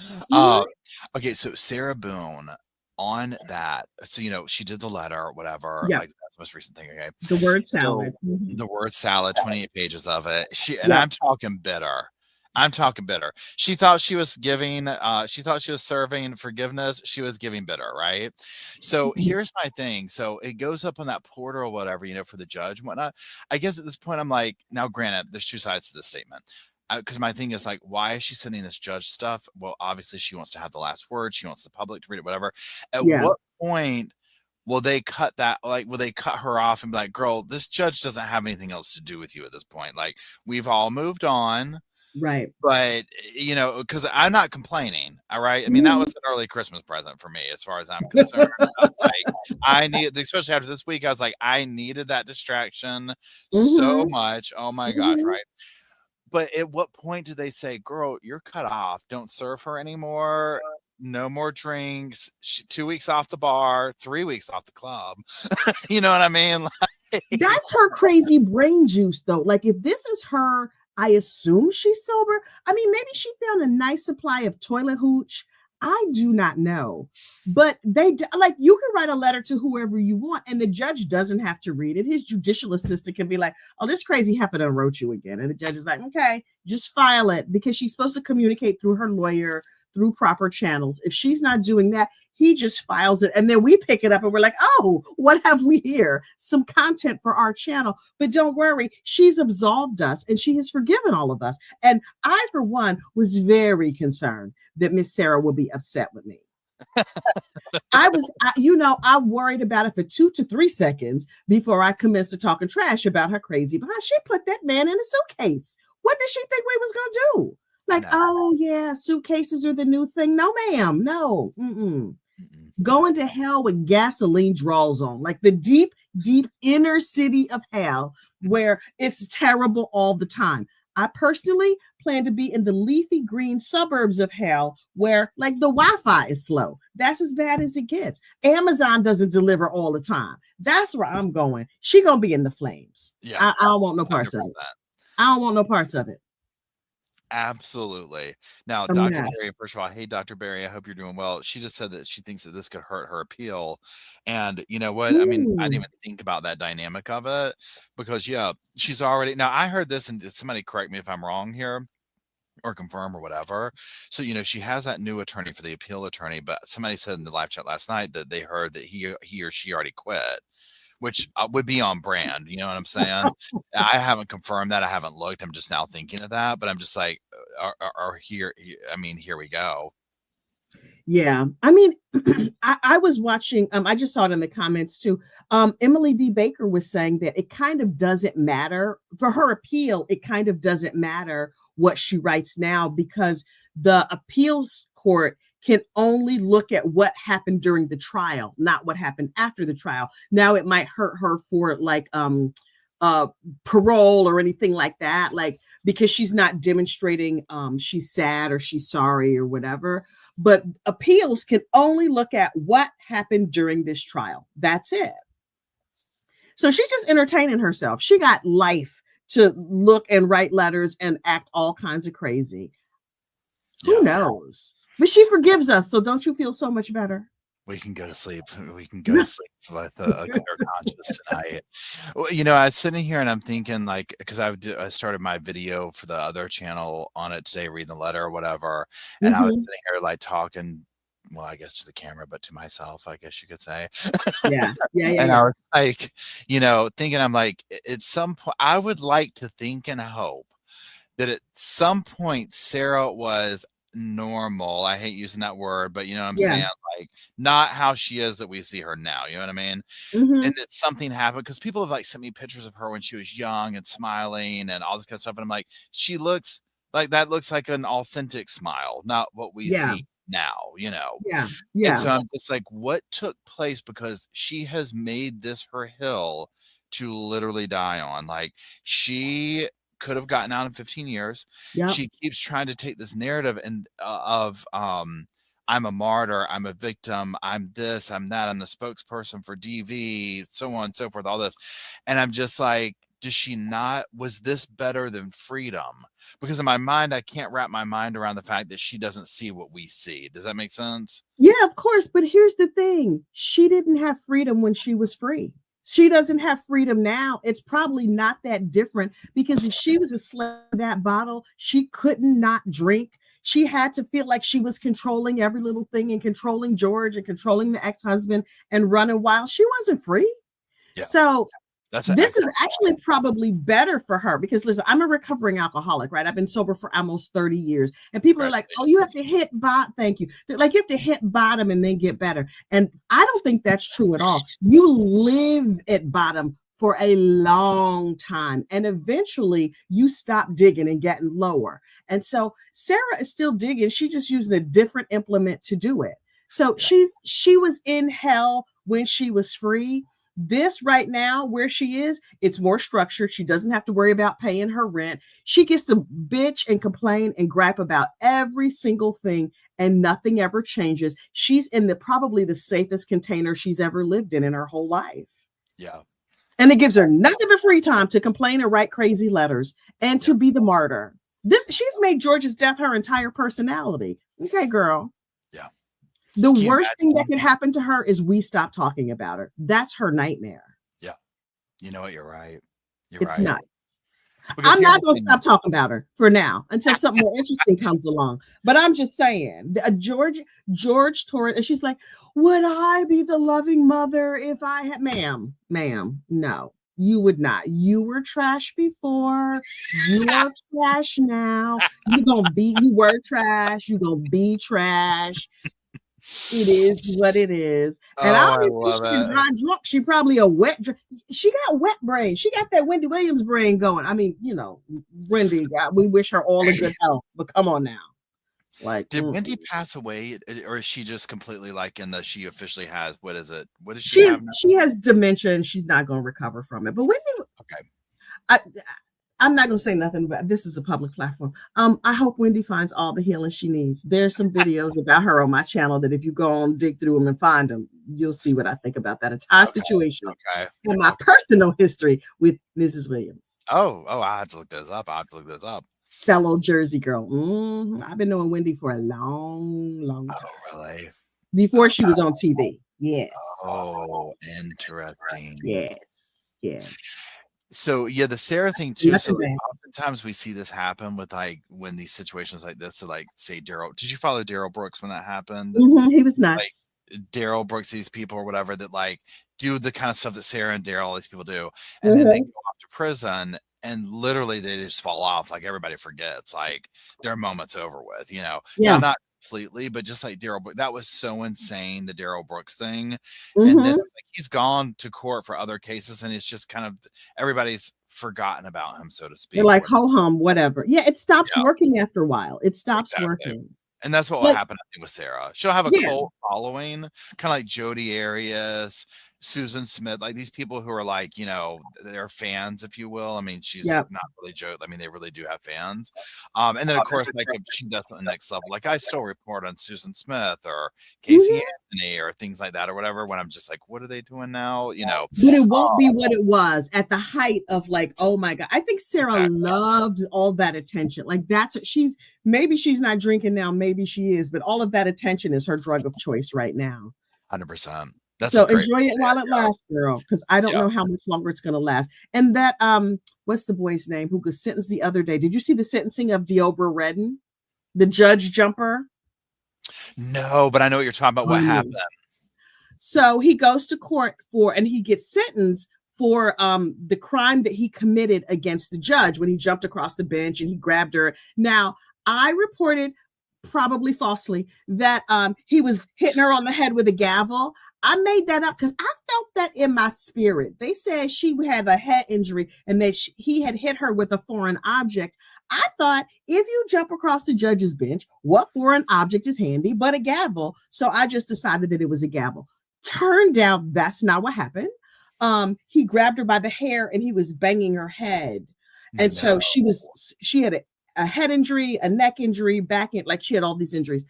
Okay, so Sarah Boone on that. So she did the letter, or whatever. Yeah. Like that's the most recent thing. Okay, the word salad. The word salad, 28 pages of it. I'm talking bitter. I'm talking bitter. She thought she was giving, she thought she was serving forgiveness. She was giving bitter, right? So here's my thing. So it goes up on that portal or whatever, for the judge and whatnot. I guess at this point, I'm like, now granted, there's two sides to this statement. Because my thing is like, why is she sending this judge stuff? Well, obviously she wants to have the last word. She wants the public to read it, whatever. At what point will they cut that? Like, will they cut her off and be like, girl, this judge doesn't have anything else to do with you at this point. Like, we've all moved on. Right. But, because I'm not complaining. All right. I mean, that was an early Christmas present for me, as far as I'm concerned. I was like, especially after this week, I was like, I needed that distraction so much. Oh my gosh. Right. But at what point do they say, girl, you're cut off. Don't serve her anymore. No more drinks. 2 weeks off the bar, 3 weeks off the club. You know what I mean? That's her crazy brain juice, though. Like, if this is her, I assume she's sober. I mean, maybe she found a nice supply of toilet hooch. I do not know. But you can write a letter to whoever you want, and the judge doesn't have to read it. His judicial assistant can be like, oh, this crazy heifer done wrote you again. And the judge is like, okay, just file it, because she's supposed to communicate through her lawyer, through proper channels. If she's not doing that, he just files it, and then we pick it up and we're like, oh, what have we here? Some content for our channel. But don't worry, she's absolved us and she has forgiven all of us. And I, for one, was very concerned that Miss Sarah would be upset with me. I worried about it for 2 to 3 seconds before I commenced to talking trash about her crazy behind. She put that man in a suitcase. What did she think we was going to do? Like, oh yeah, suitcases are the new thing. No, ma'am. No. Going to hell with gasoline draws on, like the deep, deep inner city of hell, where it's terrible all the time. I personally plan to be in the leafy green suburbs of hell, where like the Wi-Fi is slow. That's as bad as it gets. Amazon doesn't deliver all the time. That's where I'm going. She gonna be in the flames. I don't want no parts 100%. Of it. I don't want no parts of it. Absolutely. Now, Dr. Barry, first of all, hey, Dr. Barry, I hope you're doing well. She just said that she thinks that this could hurt her appeal. And you know what? I mean, I didn't even think about that dynamic of it, because, she's already, now I heard this, and somebody correct me if I'm wrong here or confirm or whatever. So, she has that new attorney for the appeal attorney, but somebody said in the live chat last night that they heard that he or she already quit, which would be on brand. You know what I'm saying? I haven't confirmed that. I haven't looked. I'm just now thinking of that, but I'm just like, here we go. Yeah. I mean, I was watching, I just saw it in the comments too. Emily D. Baker was saying that it kind of doesn't matter for her appeal. It kind of doesn't matter what she writes now, because the appeals court can only look at what happened during the trial, not what happened after the trial. Now it might hurt her for like parole or anything like that, like because she's not demonstrating she's sad or she's sorry or whatever. But appeals can only look at what happened during this trial. That's it. So she's just entertaining herself. She got life to look and write letters and act all kinds of crazy. Who Yeah. knows? But she forgives us, so don't you feel so much better? We can go to sleep. We can go to sleep with a clear conscience tonight. Well, I was sitting here and I'm thinking, like, because I started my video for the other channel on it today, reading the letter or whatever, and I was Mhm. sitting here like talking, well, I guess to the camera, but to myself, I guess you could say. Yeah. Yeah, yeah, And yeah. I was like, thinking, I'm like, at some point, I would like to think and hope that at some point Sarah was normal. I hate using that word, but you know what I'm Yeah. saying? Like, not how she is that we see her now. You know what I mean? And Mhm. that something happened because people have like sent me pictures of her when she was young and smiling and all this kind of stuff. And I'm like, she looks like that looks like an authentic smile, not what we Yeah. see now. Yeah. And Yeah. so I'm just like, what took place? Because she has made this her hill to literally die on. Like, she could have gotten out in 15 years. Yep. She keeps trying to take this narrative and of I'm a martyr, I'm a victim, I'm this, I'm that, I'm the spokesperson for DV, so on and so forth, all this. And I'm just like, does she not, was this better than freedom? Because in my mind, I can't wrap my mind around the fact that she doesn't see what we see. Does that make sense? Yeah, of course, but here's the thing. She didn't have freedom when she was free. She doesn't have freedom now. It's probably not that different because if she was a slave in that bottle, she couldn't not drink. She had to feel like she was controlling every little thing and controlling George and controlling the ex-husband and running wild. She wasn't free. Yeah. So That's an this is excellent actually probably better for her because listen, I'm a recovering alcoholic, right? I've been sober for almost 30 years. And people are like, oh, you have congratulations. to hit bottom. Thank you. They're like, you have to hit bottom and then get better. And I don't think that's true at all. You live at bottom for a long time. And eventually you stop digging and getting lower. And so Sarah is still digging. She just using a different implement to do it. So Yeah. she was in hell when she was free. This right now, where she is, it's more structured. She doesn't have to worry about paying her rent. She gets to bitch and complain and gripe about every single thing, and nothing ever changes. She's in probably the safest container she's ever lived in her whole life. Yeah. And it gives her nothing but free time to complain and write crazy letters and Yeah. to be the martyr. She's made George's death her entire personality. Okay, girl. Yeah. The Can you worst thing that imagine? could happen to her is we stop talking about her. That's her nightmare. Yeah. You know what? You're right. You're It's right. nuts. Because I'm here's not the going to thing. stop talking about her for now until something more interesting comes along. But I'm just saying, George Torres, and she's like, would I be the loving mother if I had, ma'am, no, you would not. You were trash before. You are trash now. You were trash. You're going to be trash. It is what it is. And I Oh, don't I even think love she can it. drive drunk. She probably a she got wet brain. She got that Wendy Williams brain going. I mean, Wendy, we wish her all the good health, but come on now. Like, Did Wendy pass away, or is she just completely like in the she officially has, what is it? What does she have now? she has dementia and she's not going to recover from it. But Wendy, Okay. I, I'm not going to say nothing about this is a public platform. I hope Wendy finds all the healing she needs. There's some videos about her on my channel that if you go on, dig through them and find them, you'll see what I think about that entire situation Okay. and my personal history with Mrs. Williams, Oh, I had to look this up. I had to look this up. fellow Jersey girl. I've been knowing Wendy for a long, long time. Oh, really? Before she was on TV. Yes. Oh, interesting. Yes. So yeah, the Sarah thing too. So Nothing bad. oftentimes we see this happen with like when these situations like this. So like say Daryl, did you follow Daryl Brooks when that happened? He was Like nuts. Daryl Brooks, these people or whatever that like do the kind of stuff that Sarah and Daryl, all these people do, and then they go off to prison and literally they just fall off. Like everybody forgets, like their moment's over with. Now Yeah. not completely, but just like Daryl, that was so insane, the Daryl Brooks thing. And then it's like he's gone to court for other cases, and it's just kind of everybody's forgotten about him, so to speak. They're like ho hum, whatever. Yeah, it stops working after a while. It stops working. And that's what will happen, I think, with Sarah. She'll have a cult following, kind of like Jodi Arias Susan Smith, like these people who are like, they're fans, if you will. I mean, she's Yeah. not really joke. I mean, they really do have fans. And then of course, like if she does on the next level, like I still report on Susan Smith or Casey Mhm. Anthony or things like that or whatever, when I'm just like, what are they doing now? But it won't be what it was at the height of like, oh my God. I think Sarah Exactly. loved all that attention. Like that's what maybe she's not drinking now, maybe she is, but all of that attention is her drug of choice right now. 100%. That's a So great enjoy it while it idea. lasts, girl, because I don't Yeah. know how much longer it's gonna last. And that what's the boy's name who was sentenced the other day? Did you see the sentencing of Deobra Redden, the judge jumper? No, but I know what you're talking about. What Oh, happened? so he goes to court and he gets sentenced for the crime that he committed against the judge when he jumped across the bench and he grabbed her. Now, I reported probably falsely that he was hitting her on the head with a gavel. I made that up because I felt that in my spirit. They said she had a head injury and that he had hit her with a foreign object. I thought if you jump across the judge's bench, what foreign object is handy but a gavel? So I just decided that it was a gavel. Turned out that's not what happened. He grabbed her by the hair and he was banging her head. And No. so she had a head injury, a neck injury, back in, like she had all these injuries.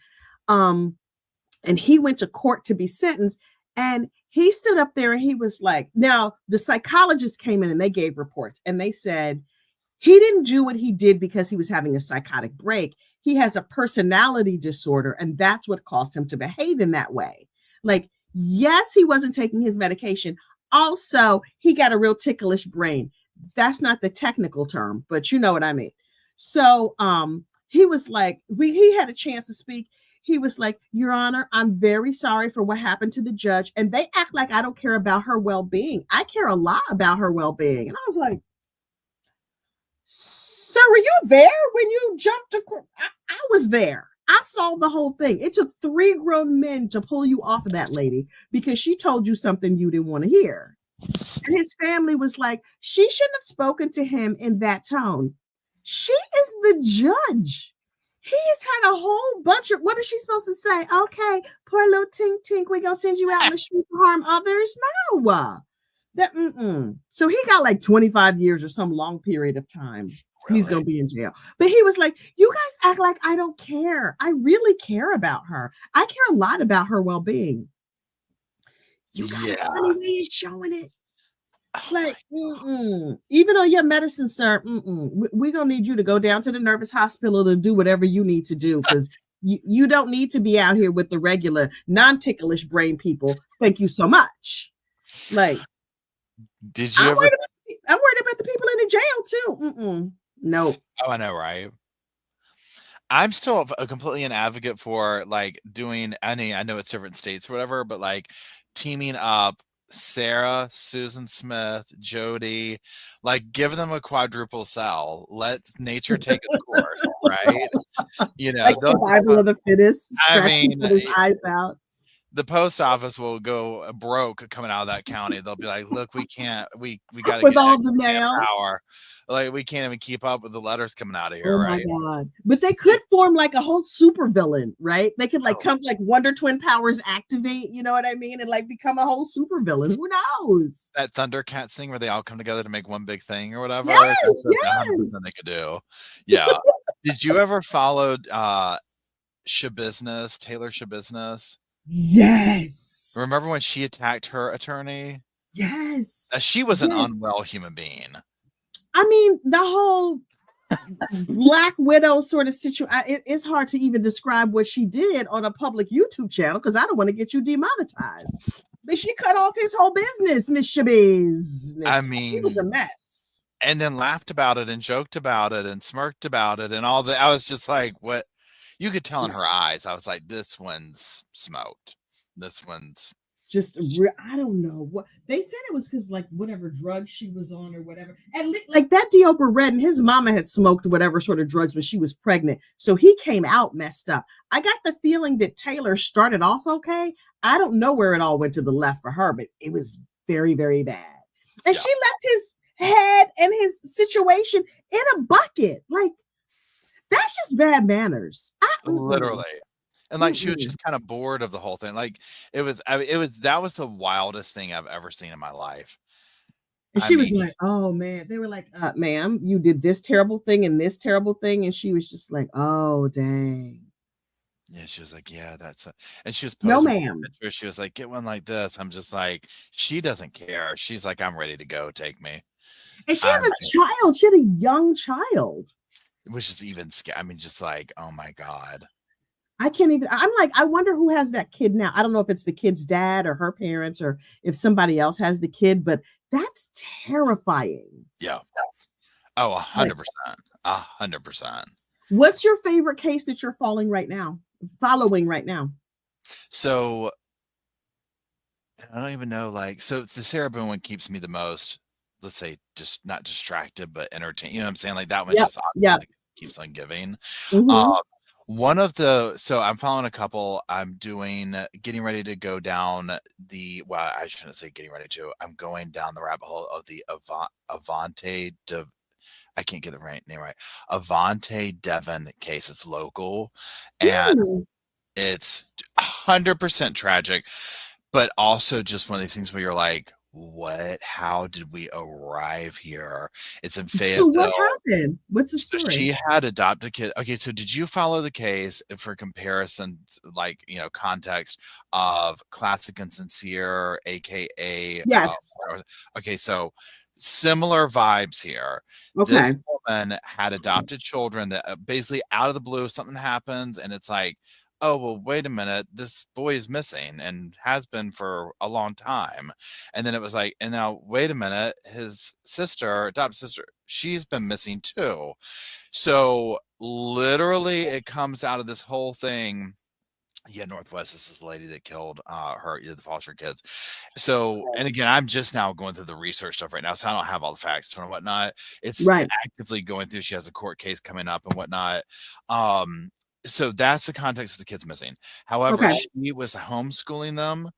And he went to court to be sentenced. And he stood up there and he was like, now the psychologist came in and they gave reports and they said he didn't do what he did because he was having a psychotic break. He has a personality disorder, and that's what caused him to behave in that way. Like, yes, he wasn't taking his medication. Also, he got a real ticklish brain. That's not the technical term, but you know what I mean. So, he was like, he had a chance to speak. He was like, Your Honor, I'm very sorry for what happened to the judge. And they act like I don't care about her well being. I care a lot about her well being. And I was like, Sir, were you there when you jumped across? I was there. I saw the whole thing. It took 3 grown men to pull you off of that lady because she told you something you didn't want to hear. And his family was like, she shouldn't have spoken to him in that tone. She is the judge. He has had a whole bunch of, what is she supposed to say? Okay, poor little tink tink, we're going to send you out in the street to harm others? No. So he got like 25 years or some long period of time. He's Really? going to be in jail. But he was like, you guys act like I don't care. I really care about her. I care a lot about her well-being. You got a Yeah. funny way of showing it. Oh Like, even on your medicine, sir, we're going to need you to go down to the nervous hospital to do whatever you need to do because you don't need to be out here with the regular non-ticklish brain people. Thank you so much. Like, Did you ever? I'm worried about the people in the jail too. No. Oh, I know, right? I'm still completely an advocate for like doing any. I know it's different states or whatever, but like teaming up Sarah, Susan Smith, Jody, like give them a quadruple cell. Let nature take its course, right? Like They'll survival of the fittest, I scratch each mean, other's eyes out. the post office will go broke coming out of that county. They'll be like, "Look, we can't. We got to With get all the extra mail. manpower. Like we can't even keep up with the letters coming out of Oh here, my right?" God. But they could form like a whole super villain, right? They could like Oh, come like Wonder Twin powers activate, you know what I mean? And like become a whole super villain. Who knows? that Thundercats thing where they all come together to make one big thing or whatever. That's Yes, something yes. 100% they could do. Yeah. Did you ever follow Shabusiness, Taylor Shabusiness? Yes. Remember when she attacked her attorney? Yes. She was an Yes. unwell human being. I mean, the whole Black Widow sort of situation. It's hard to even describe what she did on a public YouTube channel because I don't want to get you demonetized. But she cut off his whole business, Miss Shabiz. I He was a mean, mess. and then laughed about it and joked about it and smirked about it and all that. I was just like, what? You could tell in her eyes. I was like, this one's smoked. This one's Just I don't know what they said it was because like whatever drug she was on or whatever. At least like that Deobra Redden, his mama had smoked whatever sort of drugs when she was pregnant, so he came out messed up. I got the feeling that Taylor started off okay. I don't know where it all went to the left for her, but it was very very bad. And yeah, she left his head and his situation in a bucket. Like that's just bad manners. literally. And, like, she was Mm-mm. just kinda bored of the whole thing, like, that was the wildest thing I've ever seen in my life. And I she mean, was like, "Oh, man." They were like, ma'am, you did this terrible thing and this terrible thing." And she was just like, "Oh, dang. yeah, she was like, "Yeah, that's a," and she was No, posing for ma'am." pictures, she was like, "Get one like this." I'm just like, she doesn't care. She's like, "I'm ready to go, take me." And she I'm has a child. She had a young child. which is even I mean, just like, "Oh my god." I can't even I'm like, I wonder who has that kid now. I don't know if it's the kid's dad or her parents or if somebody else has the kid, but that's terrifying. Yeah. Oh, Like, 100%, 100%. what's your favorite case that you're following right now? So, I don't even know, like, so the Sarah Boone one keeps me the most, let's say, just not distracted, but entertained, you know what I'm saying? Like, that one's Yep, just yep. obviously keeps on giving. Um, Mhm. one of the so I'm following a couple, I'm doing getting ready to go down well, I shouldn't say getting ready to, I'm going down the rabbit hole of the Avante de I can't get the right name right. Avante Devon case. It's local, and Mm. it's 100% tragic, but also just one of these things where you're like, "What? How did we arrive here?" It's in So what Fayetteville. happened? What's the So story? she had adopted kid. Okay, so did you follow the case for comparisons, like, context of Classic and Sincere, AKA, Yes. okay, so similar vibes here. This Okay. woman had adopted children that, basically out of the blue, something happens, and it's like, "Oh, well, wait a minute, this boy is missing and has been for a long time." And then it was like, and now wait a minute, his sister, adopted sister, she's been missing too. So literally it comes out of this whole thing. Yeah, Northwest, this is the lady that killed the foster kids. So, and again, I'm just now going through the research stuff right now, so I don't have all the facts and whatnot. It's Right. actively going through. She has a court case coming up and whatnot. Um, so that's the context of the kids missing. However, Okay. she was homeschooling them.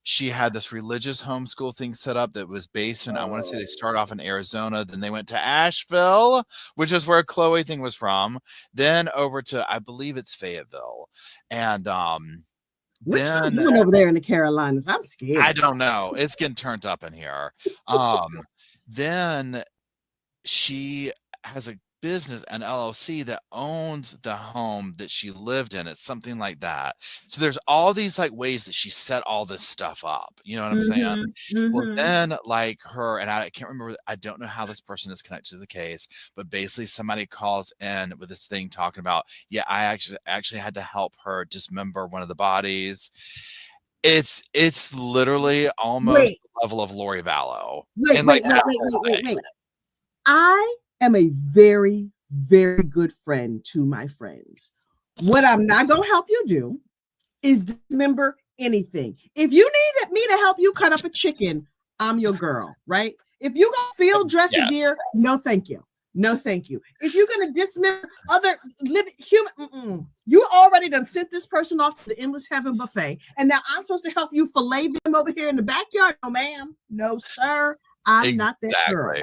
She had this religious homeschool thing set up that was based in, I want to say they started off in Arizona, then they went to Asheville, which is where Chloe thing was from, then over to, I believe it's Fayetteville. And What y'all then doing over there in the Carolinas? I'm I scared. don't know, it's getting turned up in here. Um, then she has a business, an LLC that owns the home that she lived in. It's something like that. So there's all these like ways that she set all this stuff up. You know what I'm saying? Mhm. Well, Mhm. then like her, and I can't remember, I don't know how this person is connected to the case, but basically somebody calls in with this thing talking about, yeah, I actually had to help her dismember one of the bodies. It's literally almost Wait, the level of Lori Vallow. wait, And like wait, that wait, wait, whole wait, wait, thing. wait. I am a very, very good friend to my friends. What I'm not going to help you do is dismember anything. If you need me to help you cut up a chicken, I'm your girl, right? If you're going to field dress a Yeah. deer, no, thank you. No, thank you. If you're going to dismember other living human, you already done sent this person off to the endless heaven buffet, and now I'm supposed to help you fillet them over here in the backyard. No, ma'am. No, sir. I'm not that girl. Exactly.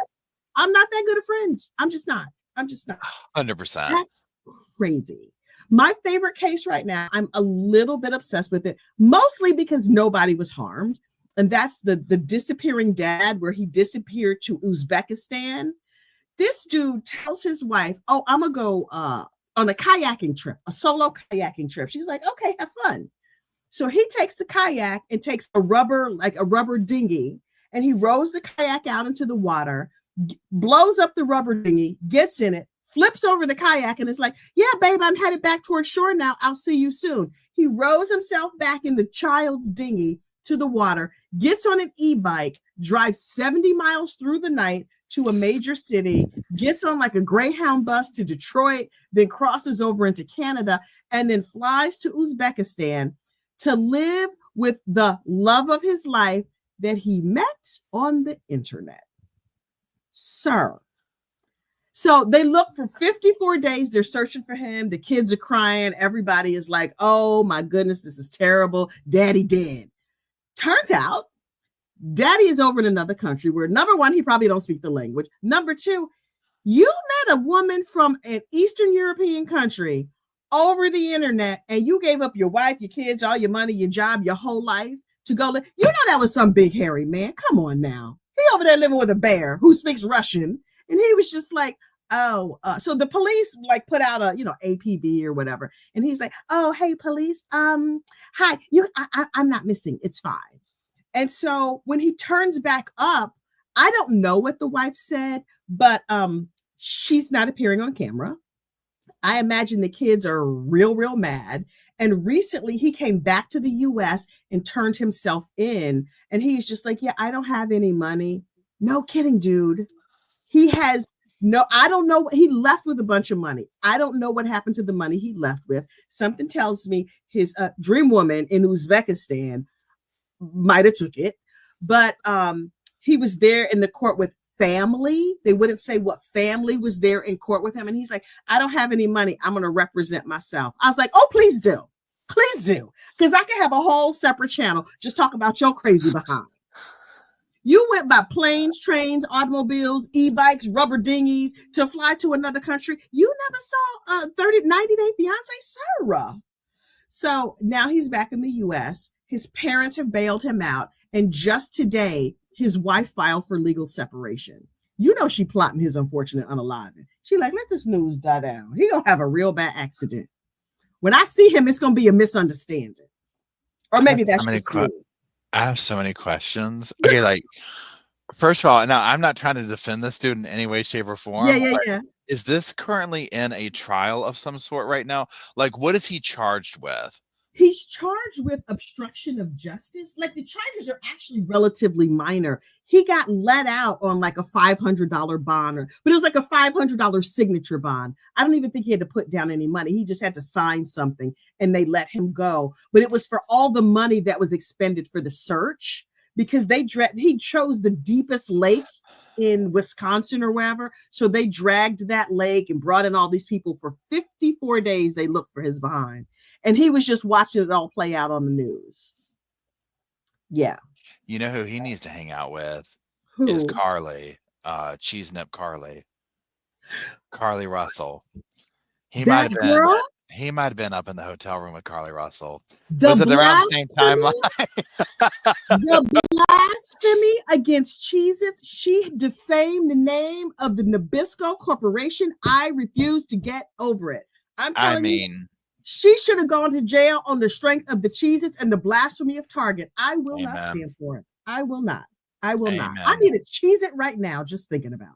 I'm not that good of friends. I'm just not. I'm just not. 100%. That's crazy. My favorite case right now, I'm a little bit obsessed with it, mostly because nobody was harmed. And that's the disappearing dad, where he disappeared to Uzbekistan. This dude tells his wife, "Oh, I'm gonna go on a kayaking trip, a solo kayaking trip." She's like, "Okay, have fun." So he takes the kayak and takes like a rubber dinghy, and he rows the kayak out into the water, blows up the rubber dinghy, gets in it, flips over the kayak, and is like, "Yeah, babe, I'm headed back towards shore now. I'll see you soon." He rows himself back in the child's dinghy to the water, gets on an e-bike, drives 70 miles through the night to a major city, gets on like a Greyhound bus to Detroit, then crosses over into Canada, and then flies to Uzbekistan to live with the love of his life that he met on the internet. Sir. So they look for 54 days. They're searching for him. The kids are crying. Everybody is like, "Oh my goodness, this is terrible. Daddy dead." Turns out daddy is over in another country where, number one, he probably don't speak the language. Number two, you met a woman from an Eastern European country over the internet and you gave up your wife, your kids, all your money, your job, your whole life to go live. You know that was some big hairy man. Come on now. He over there living with a bear who speaks Russian. And he was just like, oh, so the police like put out a, APB or whatever. And he's like, oh, hey, police. Hi, I'm not missing. It's fine. And so when he turns back up, I don't know what the wife said, but she's not appearing on camera. I imagine the kids are real, real mad. And recently he came back to the US and turned himself in. And he's just like, yeah, I don't have any money. No kidding, dude. He has I don't know. He left with a bunch of money. I don't know what happened to the money he left with. Something tells me his dream woman in Uzbekistan might have took it. But he was there in the court with family. They wouldn't say what family was there in court with him. And he's like, I don't have any money. I'm going to represent myself. I was like, oh, please do. Please do. Because I can have a whole separate channel just talk about your crazy behind. You went by planes, trains, automobiles, e-bikes, rubber dinghies to fly to another country. You never saw 90-Day Fiance, Sarah. So now he's back in the US. His parents have bailed him out. And just today, his wife filed for legal separation. You know she plotting his unfortunate unaliving. She like, let this news die down. He gonna have a real bad accident. When I see him, it's gonna be a misunderstanding. Or maybe that's just me. I have so many questions. Okay, like, first of all, now I'm not trying to defend this dude in any way, shape, or form. Yeah. Is this currently in a trial of some sort right now? Like, what is he charged with? He's charged with obstruction of justice. Like the charges are actually relatively minor. He got let out on like a $500 bond, but it was like a $500 signature bond. I don't even think he had to put down any money. He just had to sign something and they let him go. But it was for all the money that was expended for the search because he chose the deepest lake in Wisconsin or wherever. So they dragged that lake and brought in all these people for 54 days. They looked for his behind. And he was just watching it all play out on the news. Yeah. You know who he needs to hang out with? Who? Is Carly. Cheese Nip Carly. Carly Russell. He might have been up in the hotel room with Carly Russell. Was it around the same timeline? The blasphemy against Cheez-Its. She defamed the name of the Nabisco Corporation. I refuse to get over it. I'm telling you. She should have gone to jail on the strength of the Cheez-Its and the blasphemy of Target. I will not stand for it. I will not. I need a Cheez-It right now just thinking about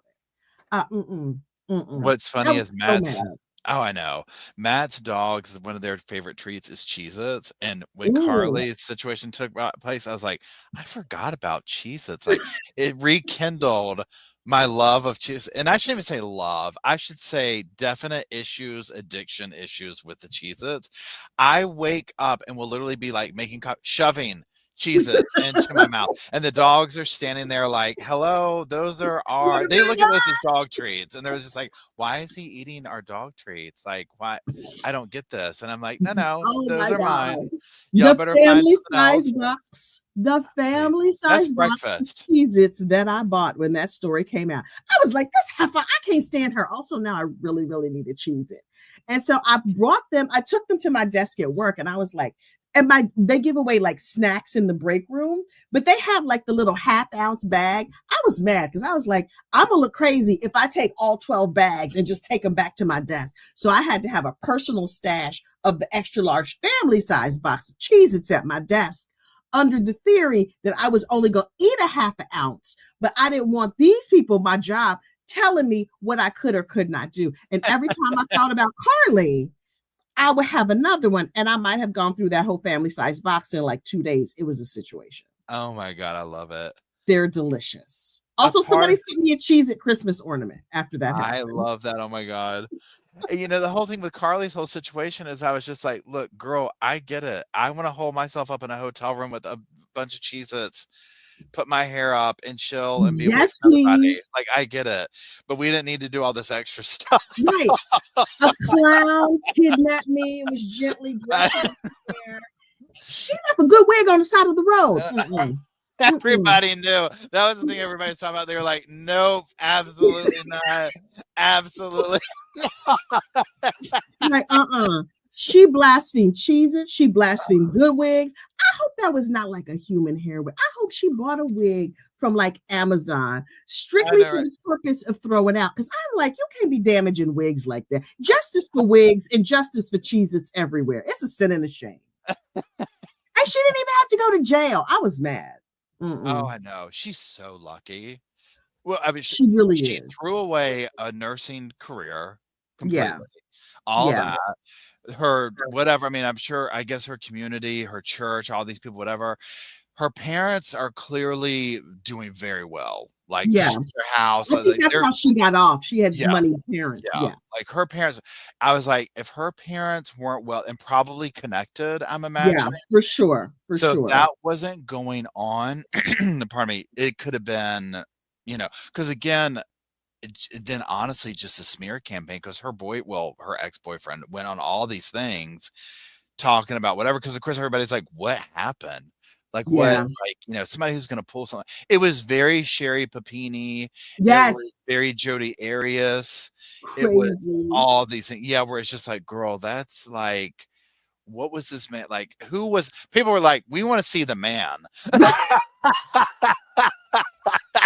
it. What's funny is Matt's. Oh, I know. Matt's dogs, one of their favorite treats is Cheez-Its. And when Carly's situation took place, I was like, I forgot about Cheez-Its. Like, it rekindled my love of Cheez. And I shouldn't even say love. I should say definite issues, addiction issues with the Cheez-Its. I wake up and will literally be like shoving Cheez-Its into my mouth. And the dogs are standing there like, hello, those are they look at those as dog treats. And they're just like, why is he eating our dog treats? Like, why? I don't get this. And I'm like, no, those are mine. Y'all better find something else. Box. The family size box of Cheez-Its that I bought when that story came out. I was like, this heifer, I can't stand her. Also, now I really, really need a Cheez-It. And so I took them to my desk at work and I was like, they give away like snacks in the break room, but they have like the little half-ounce bag. I was mad because I was like, I'm gonna look crazy if I take all 12 bags and just take them back to my desk. So I had to have a personal stash of the extra large family size box of Cheez-Its at my desk under the theory that I was only gonna eat a half an ounce, but I didn't want these people, my job, telling me what I could or could not do. And every time I thought about Carly, I would have another one and I might have gone through that whole family size box in like 2 days. It was a situation. Oh my God. I love it. They're delicious. Also, somebody sent me a Cheez-It Christmas ornament after that happened. I love that. Oh my God. You know, the whole thing with Carly's whole situation is I was just like, look, girl, I get it. I want to hold myself up in a hotel room with a bunch of Cheez-Its, put my hair up and chill and be with everybody. Like, I get it. But we didn't need to do all this extra stuff. Right. A clown kidnapped me and was gently brushing my hair. She left a good wig on the side of the road. Everybody knew. That was the thing everybody was talking about. They were like, nope, absolutely not. Absolutely not. Like, She blasphemed Cheez-Its. She blasphemed good wigs. I hope that was not like a human hair wig. I hope she bought a wig from like Amazon I strictly know, for right? the purpose of throwing out. Because I'm like, you can't be damaging wigs like that. Justice for wigs and justice for Cheez-Its everywhere. It's a sin and a shame. And she didn't even have to go to jail. I was mad. Oh, Mm-mm. I know. She's so lucky. Well, I mean, She really she is. threw away a nursing career Yeah. completely. All Yeah. that, her whatever. I mean, I'm sure. I guess her community, her church, all these people, whatever. Her parents are clearly doing very well. Like Yeah. their house, I think like that's they're how she got off. She had yeah, money parents. yeah. Yeah. Like her parents, I was like, if her parents weren't well and probably connected, I'm Yeah. imagining. For sure. For So if sure. that wasn't going on, pardon me, it could have been, because again, then honestly, just a smear campaign because her ex-boyfriend went on all these things talking about whatever. Because of course, everybody's like, what happened? Like, what, Yeah. like, somebody who's going to pull something. It was very Sherry Papini. It was Yes. very Jodi Arias. It was Crazy. all these things. Yeah, where it's just like, girl, that's like, what was this man like? Who was people were like, we want to see the man.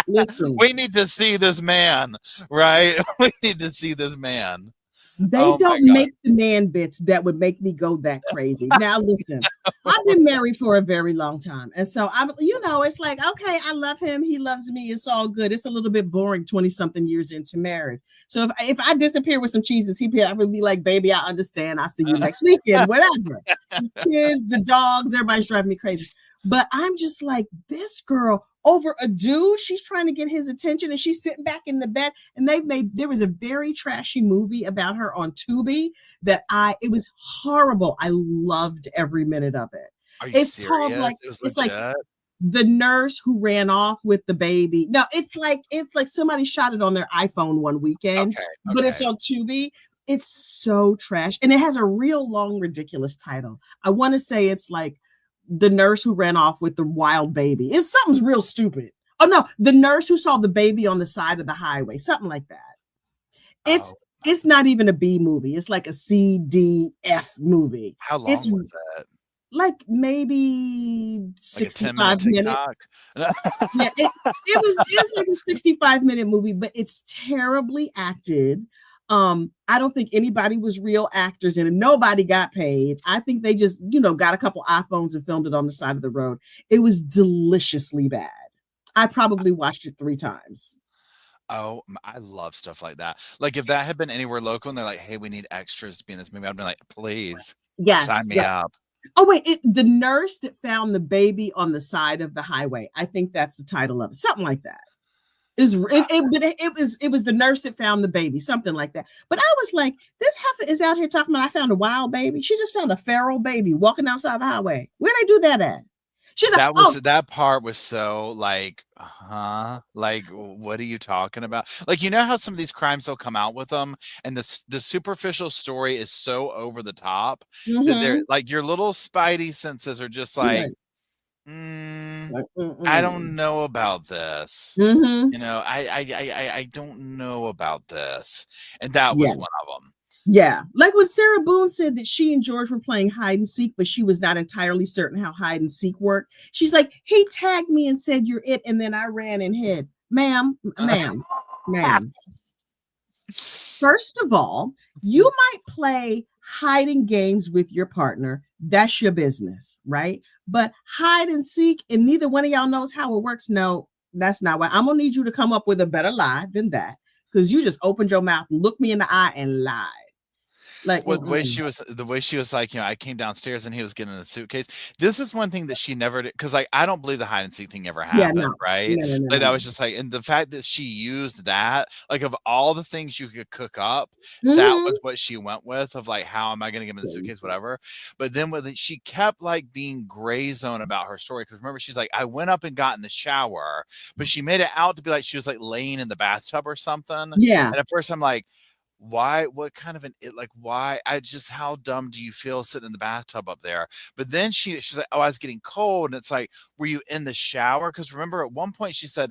Listen, We need to see this man, right? We need to see this man. they Oh my don't god. make the man bits that would make me go that crazy. Now, listen, I've been married for a very long time. And so it's like, okay, I love him. He loves me. It's all good. It's a little bit boring 20 something years into marriage. So if I disappear with some cheeses, I would be like, baby, I understand. I'll see you next weekend, whatever. His kids, the dogs, everybody's driving me crazy. But I'm just like, this girl over a dude, she's trying to get his attention and she's sitting back in the bed. And there was a very trashy movie about her on Tubi it was horrible. I loved every minute of it. Are you It's called serious? It was it's like legit? the nurse who ran off with the baby. No, it's like somebody shot it on their iPhone one weekend, Okay, but it's okay. on Tubi. It's so trash. And it has a real long, ridiculous title. I want to say it's like the nurse who ran off with the wild baby. It's something's real stupid. Oh no, the nurse who saw the baby on the side of the highway, something like that. It's Oh, it's not even a B movie. It's like a CDF movie. how It's long was it? like maybe Like a 10-minute 65 TikTok? minutes. Yeah, it's like a 65-minute movie, but it's terribly acted. I don't think anybody was real actors in it. Nobody got paid. I think they just, got a couple iPhones and filmed it on the side of the road. It was deliciously bad. I probably watched it 3 times. Oh, I love stuff like that. Like, if that had been anywhere local and they're like, "Hey, we need extras to be in this movie," I'd be like, "Please, sign Yes, me yes. up." Oh wait, the nurse that found the baby on the side of the highway. I think that's the title of it. Something like that. It was the nurse that found the baby, something like that. But I was like, this heifer is out here talking about I found a wild baby. She just found a feral baby walking outside the highway. Where they do that at? She's like, oh, That part was so like, huh? Like, what are you talking about? Like, how some of these crimes will come out with them, and the superficial story is so over the top that they're mm-hmm. like your little spidey senses are just like, Like, mm, like, I mm-mm. don't know about this. Mm-hmm. I don't know about this, and that Yeah. was one of them. Yeah. Like when Sarah Boone said that she and George were playing hide and seek, but she was not entirely certain how hide and seek worked. She's like, he tagged me and said, you're it. And then I ran and hid. Ma'am, ma'am, ma'am. First of all, you might play hiding games with your partner. That's your business, right? But hide and seek, and neither one of y'all knows how it works. No, that's not why. I'm gonna need you to come up with a better lie than that, because you just opened your mouth, looked me in the eye, and lied. Like, Well, mm-mm. the way she was like, I came downstairs and he was getting a suitcase. This is one thing that she never did because, like, I don't believe the hide and seek thing ever Yeah, happened, no, right? no, no, no, Like, that no. was just like, and the fact that she used that, like, of all the things you could cook up, that Mm-hmm. was what she went with of like, how am I going to give him the suitcase, Crazy. whatever. But then she kept like being gray zone about her story because remember, she's like, I went up and got in the shower, but she made it out to be like she was like laying in the bathtub or something. And Yeah, at first, I'm like, why, what kind of why, I just, how dumb do you feel sitting in the bathtub up there? But then she's like, oh, I was getting cold. And it's like, were you in the shower? Because remember at one point she said,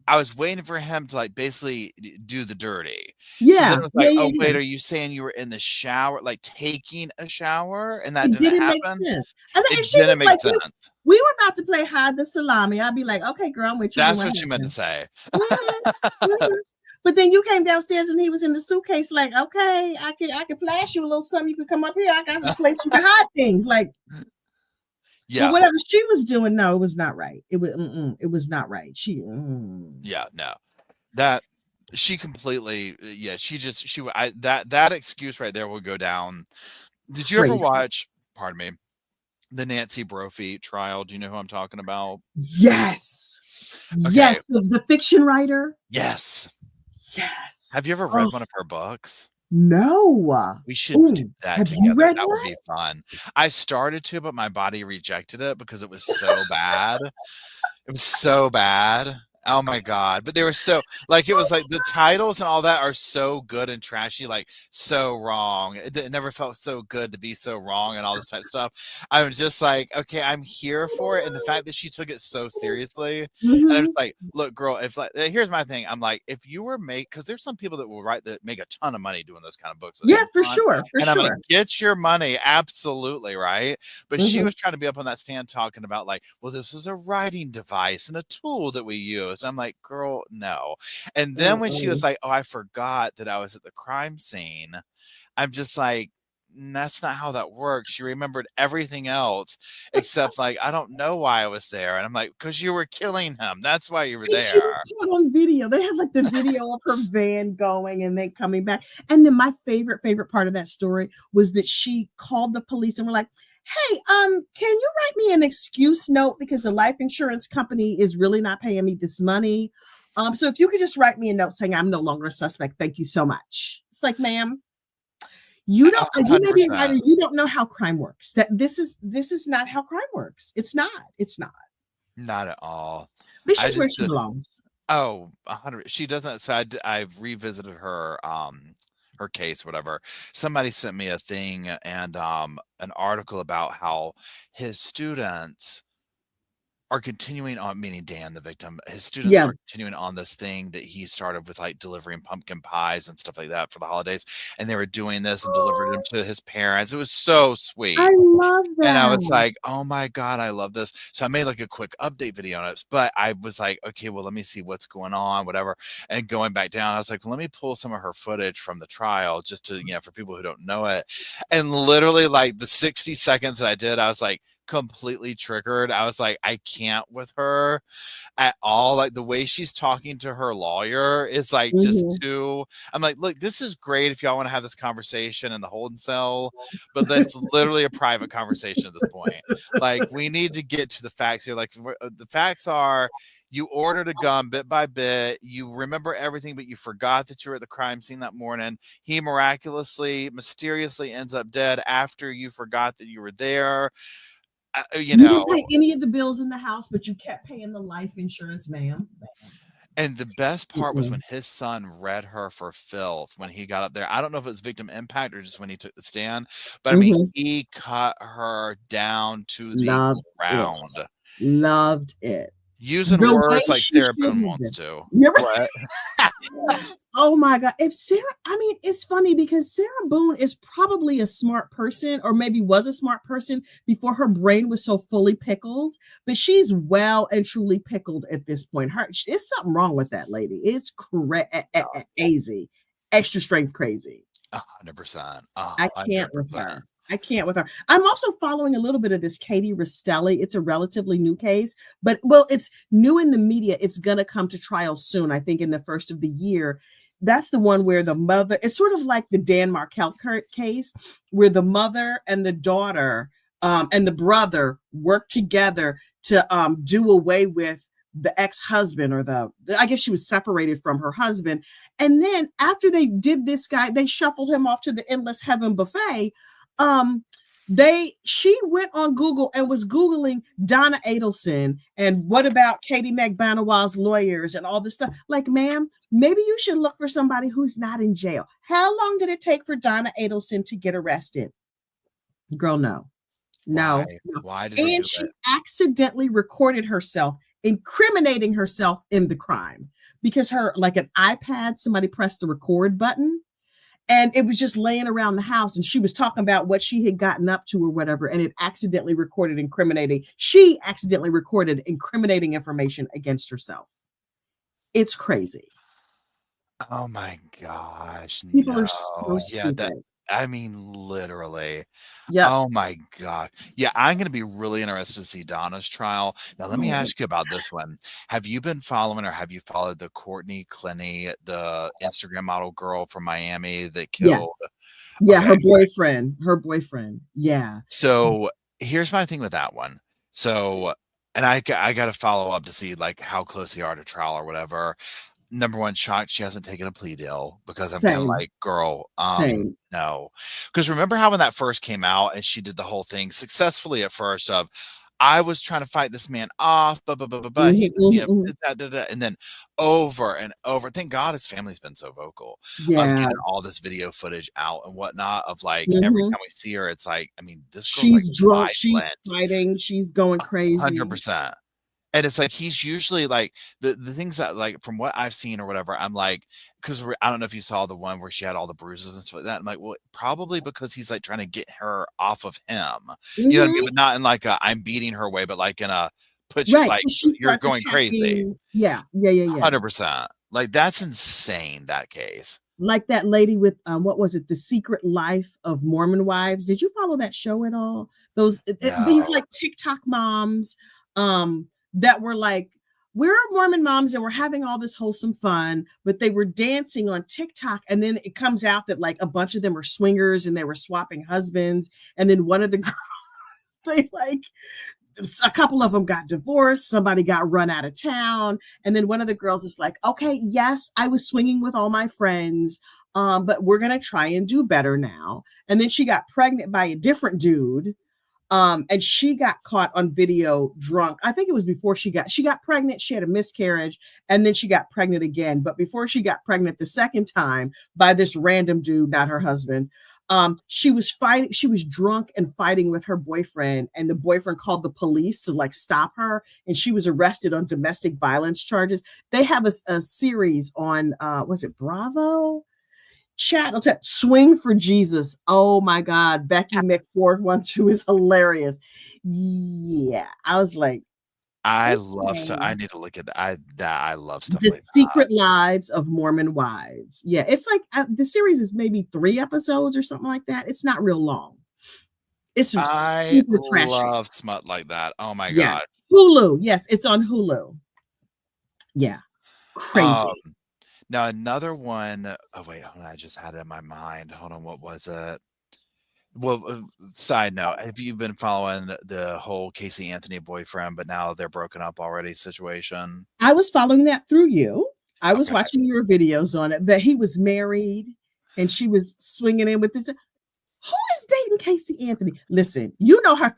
I was waiting for him to, like, basically do the dirty. So then Yeah, it was yeah, like, yeah, "Oh, yeah. wait, are you saying you were in the shower, like, taking a shower, and that It didn't didn't make happen?" sense. And then It if she didn't was make like, sense. we were about to play hide the salami, I'd be like, "Okay, girl, I'm with you, then That's what what she meant to happened?" say. Mhm, mhm. But then you came downstairs and he was in the suitcase like, "Okay, I can flash you a little something, you can come up here, I got a place you can hide things," like, but Yeah, whatever she was doing, no, it was not right. It was not right. yeah, no. That she completely yeah, she I that excuse right there will go down. Did you ever Crazy. watch, pardon me, the Nancy Brophy trial? Do you know who I'm talking about? Yes. Okay, Yes, the fiction writer. yes. Yes. Have you ever Oh, read one of her books? no. We should do Ooh, that have you together. read That would one? be fun. I started to, but my body rejected it because it was so bad. It was so bad. Oh my god, but they were so like, it was like the titles and all that are so good and trashy, like, so wrong. It never felt so good to be so wrong and all this type of stuff. I was just like, "Okay, I'm here for it," and the fact that she took it so seriously, and I'm Mhm. just like, "Look, girl, if like" here's my thing, I'm like, "If you were make," because there's some people that will write that make a ton of money doing those kind of books on Yeah, for Amazon, sure, for and I'm like, sure. "Get your money, absolutely, right?" But she Mhm. was trying to be up on that stand talking about like, "Well, this is a writing device and a tool that we use." I'm like, "Girl, no." And then when she was Mm-mm. like, "Oh, I forgot that I was at the crime scene," I'm just like, That's not how that works." She remembered everything else except like, "I don't know why I was there." And I'm like, "'Cause you were killing him. That's why you were And she was there." caught on video. They have, like, the video of her van going and then coming back, and then my favorite part of that story was that she called the police and were like, "Hey, can you write me an excuse note because the life insurance company is really not paying me this money? So if you could just write me a note saying I'm no longer a suspect, thank you so much." It's like, "Ma'am, you may be a writer, 100%. you don't know how crime works. That this is not how crime works. It's not, it's not." Not at all. But I she's where just she belongs. Oh, 100 she doesn't so I've revisited her case, whatever. Somebody sent me a thing and, an article about how his students are continuing on, meaning Dan, the victim, his students Yeah. are continuing on this thing that he started with, like, delivering pumpkin pies and stuff like that for the holidays, and they were doing this and delivered them Oh, to his parents. It was so I sweet. love And I was that. like, "Oh my god, I love this." So I made, like, a quick update video on it, but I was like, "Okay, well, let me see what's going on, whatever." And going back down, I was like, "Well, let me pull some of her footage from the trial just to, for people who don't know it." And literally, like, the 60 seconds that I did, I was, like, completely triggered. I was like, "I can't with her at all." Like, the way she's talking to her lawyer is, like, just Mhm. too I'm like, "Look, this is great if y'all wanna have this conversation in the holding cell, but that's literally a private conversation at this point. Like, we need to get to the facts here. Like, the facts are you ordered a gun bit by bit. You remember everything, but you forgot that you were at the crime scene that morning. He miraculously, mysteriously ends up dead after you forgot that you were there. You You didn't pay know, any of the bills in the house, but you kept paying the life insurance, ma'am. and the best part was when Mm-mm. his son read her for filth when he got up there. I don't know if it was victim impact or just when he took the stand, but I mean, Mhm. he cut her down to the Loved it. ground. Loved it. Using The way words like she Sarah should Boone have wants been. to. Remember? What? Oh my god. If Sarah I mean, it's funny because Sarah Boone is probably a smart person or maybe was a smart person before her brain was so fully pickled, but she's well and truly pickled at this point. It's something wrong with that lady. It's crazy. Extra strength crazy. 100%, I can't with 100%. her. I can't with her. I'm also following a little bit of this Katie Rastelli. It's a relatively new case, but well, it's new in the media. It's gonna come to trial soon, I think in the first of the year. That's the one where the mother, it's sort of like the Dan Markel case, where the mother and the daughter and the brother work together to do away with the ex-husband or I guess she was separated from her husband, and then after they did this guy, they shuffled him off to the endless heaven buffet. Um, she went on Google and was Googling Donna Adelson and what about Katie McBanawal's lawyers and all this stuff. Like, ma'am, maybe you should look for somebody who's not in jail. How long did it take for Donna Adelson to get arrested? Girl, no. Why? No, no. Why did they And do she it? accidentally recorded herself incriminating herself in the crime because her like an iPad, somebody pressed the record button and it was just laying around the house and she was talking about what she had gotten up to or whatever and it accidentally recorded incriminating. She accidentally recorded incriminating information against herself. It's crazy. Oh my gosh, People are so no. Yeah, that stupid. I mean, literally. Yep. Oh my god. Yeah, I'm gonna be really interested to see Donna's trial. Now, let me Oh, ask you about this one. Have you been following or have you followed the Courtney Clenny, the Instagram model girl from Miami that killed? yes. Yeah, Okay, her boyfriend. Her boyfriend. Yeah. so here's my thing with that one. So, and I gotta follow up to see like how close they are to trial or whatever. Number one, shocked she hasn't taken a plea deal because I'm kind of Same. like, girl, Same. no. Because remember how when that first came out and she did the whole thing successfully at first of, I was trying to fight this man off, but he Mhm, was, mhm, mhm. did that, and then over and over. Thank God his family's been so vocal of Yeah. getting all this video footage out and whatnot. Of like every Mhm. time we see her, it's like, I mean, this girl's like She's drunk, she's violent, fighting, she's going crazy. 100%. And it's like he's usually like the things that like from what I've seen or whatever, I'm like, because I don't know if you saw the one where she had all the bruises and stuff like that. I'm like, well, probably because he's like trying to get her off of him. You know what I mean? Mhm. But not in like a I'm beating her way, but like in a put you Right, like so she you're starts going crazy. attacking. Yeah, yeah, yeah, yeah. 100%. Like that's insane, that case. Like that lady with, what was it? The Secret Life of Mormon Wives. Did you follow that show at all? Those these No. like TikTok moms, that were like, we're Mormon moms and we're having all this wholesome fun, but they were dancing on TikTok, and then it comes out that like a bunch of them were swingers and they were swapping husbands, and then one of the girls they like a couple of them got divorced, somebody got run out of town, and then one of the girls is like, okay, yes, I was swinging with all my friends, but we're gonna try and do better now. And then she got pregnant by a different dude, and she got caught on video drunk. I think it was before she got pregnant. She had a miscarriage, and then she got pregnant again. But before she got pregnant the second time by this random dude, not her husband, she was fighting. She was drunk and fighting with her boyfriend, and the boyfriend called the police to like stop her, and she was arrested on domestic violence charges. They have a series on, was it Bravo? Chat, Swing for Jesus. Oh my God. Becky McFord 12 is hilarious. Yeah. I was like, I okay. need to look at I love stuff The like that. Secret Lives of Mormon Wives. Yeah. It's like, the series is maybe 3 episodes or something like that. It's not real long. It's I super trashy. love smut like that. Oh my Yeah. god. Hulu. Yes. It's on Hulu. Yeah. Um, Crazy. Now another one, oh wait, hold on, I just had it in my mind. Hold on, what was it? Well, side note, have you been following the whole Casey Anthony boyfriend, but now they're broken up already situation? I was following that through you. I was Okay. watching your videos on it that he was married and she was swinging in with this. Who is dating Casey Anthony? Listen, you know her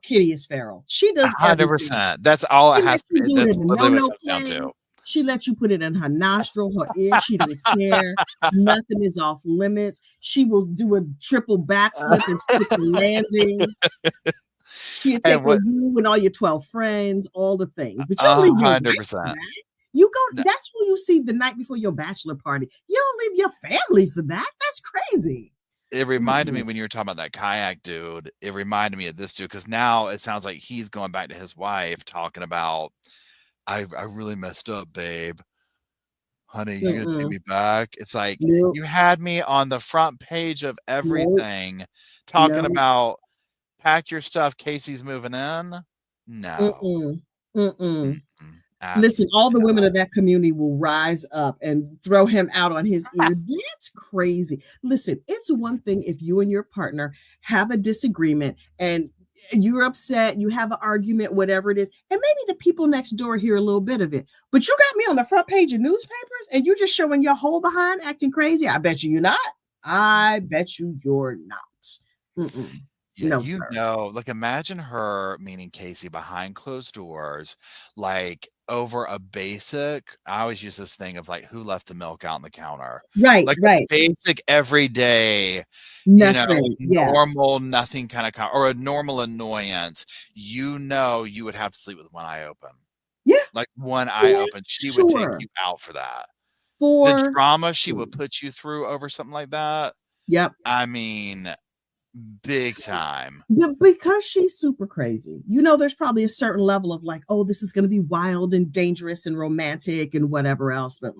kitty is feral. She does everything. 100%. That's all it She has lets to you be. do it That's in a literally what it no-no comes down to. place. She lets you put it in her nostril, her ear. She don't care. Nothing is off limits. She will do a triple backflip and stick the landing. She'll take And with what you and all your 12 friends, all the things. But you don't leave your wife for 100%. that. You go, that's who you see the night before your bachelor party. You don't leave your family for that. That's crazy. It reminded me Mm-mm. when you were talking about that kayak dude, it reminded me of this dude because now it sounds like he's going back to his wife talking about, I really messed up, babe. Honey, you gonna take Mm-mm. me back? It's like Nope. you had me on the front page of Nope. everything talking Nope. about pack your stuff, Casey's moving in. No. Mm-mm. Mm-mm. Mm-mm. Listen, Absolutely all the women not. of that community will rise up and throw him out on his ear. That's crazy. Listen, it's one thing if you and your partner have a disagreement and you're upset, you have an argument, whatever it is, and maybe the people next door hear a little bit of it. But you got me on the front page of newspapers and you're just showing your whole behind acting crazy. I bet you're not. I bet you're not. Mm-mm. Yeah, No, sir. like imagine her, meaning Casey, behind closed doors, like over a basic. I always use this thing of like who left the milk out on the counter, Right, like a right. basic everyday, Nothing. Yeah. normal, nothing kind of, or a normal annoyance. You would have to sleep with one eye open. Yeah, Like, one eye for open. She would take sure. you out for that. The For drama she sure. would put you through over something like that, Yep. I mean, big time. Because she's super crazy. There's probably a certain level of like, oh, this is going to be wild and dangerous and romantic and whatever else. But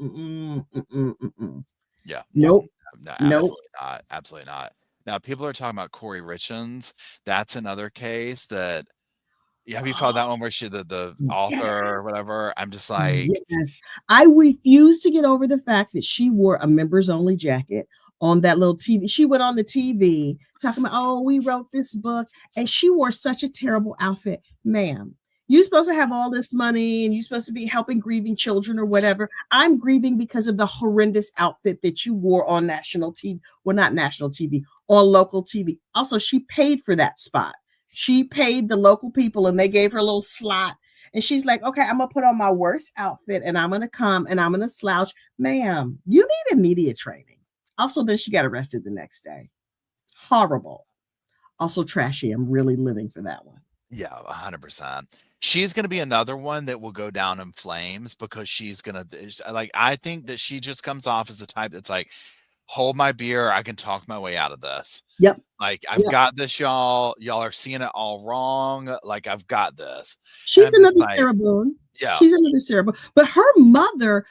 Yeah. nope, No, nope. absolutely not, absolutely not. Now, people are talking about Corey Richins. That's another case that have you followed that one where she the author or whatever? I'm just like, Yes. I refuse to get over the fact that she wore a members only jacket on that little TV. She went on the TV talking about, oh, we wrote this book, and she wore such a terrible outfit. Ma'am, you're supposed to have all this money and you're supposed to be helping grieving children or whatever. I'm grieving because of the horrendous outfit that you wore on national TV. Well, not national TV, on local TV. Also, she paid for that spot. She paid the local people and they gave her a little slot, and she's like, okay, I'm going to put on my worst outfit and I'm going to come and I'm going to slouch. Ma'am, you need immediate training. Also, then she got arrested the next day. Horrible. Also trashy. I'm really living for that one. yeah, 100%. She's gonna be another one that will go down in flames because she's gonna like, I think that she just comes off as the type that's like, hold my beer, I can talk my way out of this. Yep. Like, I've Yep. got this, y'all. Y'all are seeing it all wrong. Like, I've got this. And She's I'm just another like, Sarah Boone. yeah, She's another Sarah Boone. But her mother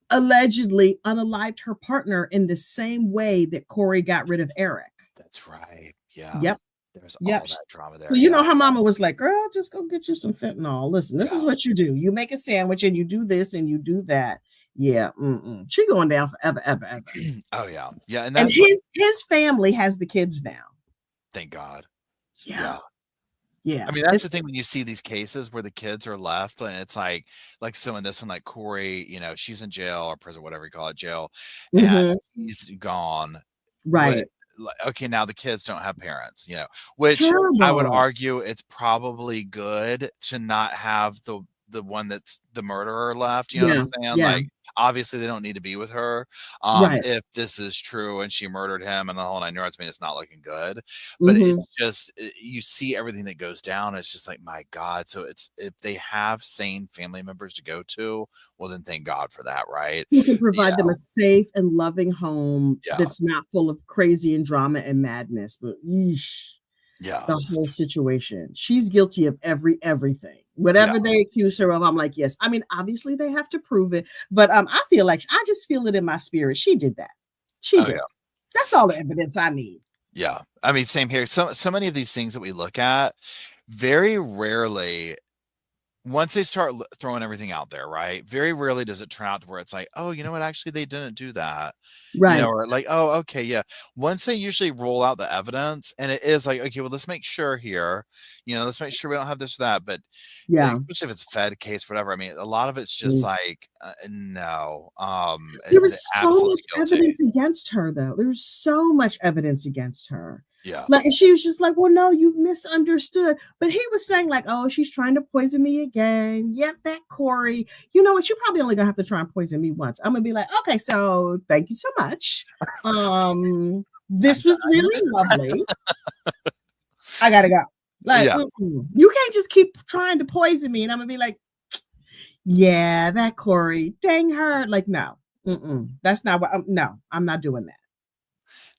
allegedly unalived her partner in the same way that Corey got rid of Eric. that's right. Yeah. Yep. There's Yep. all that drama So there. Yeah. her mama was like, "Girl, just go get you some fentanyl. Listen, this is Yeah. what you do. You make a sandwich and you do this and you do that. Yeah, she going down forever, ever, ever. Oh, yeah. Yeah, and And that's what his family has the kids now. thank God. Yeah, Yeah. yeah. I mean, that's It's the thing when you see these cases where the kids are left and it's like so in this one, like Corey, she's in jail or prison, whatever you call it, jail, and mhm, he's gone. What right. okay, now the kids don't have parents, which I would Terrible. argue it's probably good to not have the one that's the murderer left, you know what I'm Yeah, saying? yeah. Like, obviously, they don't need to be with her, Right. if this is true and she murdered him and the whole 9 yards, I mean, it's not looking good, but Mhm. it's just you see everything that goes down, it's just like, my God, so it's if they have sane family members to go to, well, then thank God for that, right? Who can Yeah, provide them a safe and loving home yeah, that's not full of crazy and drama and madness, but eesh. yeah, The whole situation. She's guilty of everything. yeah. Whatever they accuse her of, I'm like, yes. I mean, obviously they have to prove it, but I just feel it in my spirit. She did that. She Oh, did. yeah. That's all the evidence I need. Yeah. I mean, same here. So many of these things that we look at, very rarely once they start throwing everything out there, right? Very rarely does it turn out to where it's like, oh, you know what? Actually, they didn't do that, Right. or like, oh, okay, yeah. Once they usually roll out the evidence, and it is like, okay, well, let's make sure here, let's make sure we don't have this or that. But Yeah. especially if it's a Fed case, whatever. I mean, a lot of it's just Mm. like, no, There they're was so much absolutely guilty. evidence against her, though. There was so much evidence against her. Yeah. Like, and she was just like, well, no, you've misunderstood. But he was saying, like, oh, she's trying to poison me again. Yep, that Corey. You know what? You're probably only gonna have to try and poison me once. I'm gonna be like, okay, so thank you so much. I'm This was done. really lovely. I gotta go. Like, Yeah. you can't just keep trying to poison me. And I'm gonna be like, yeah, that Corey, dang her. Like, no, that's not what no, I'm not doing that.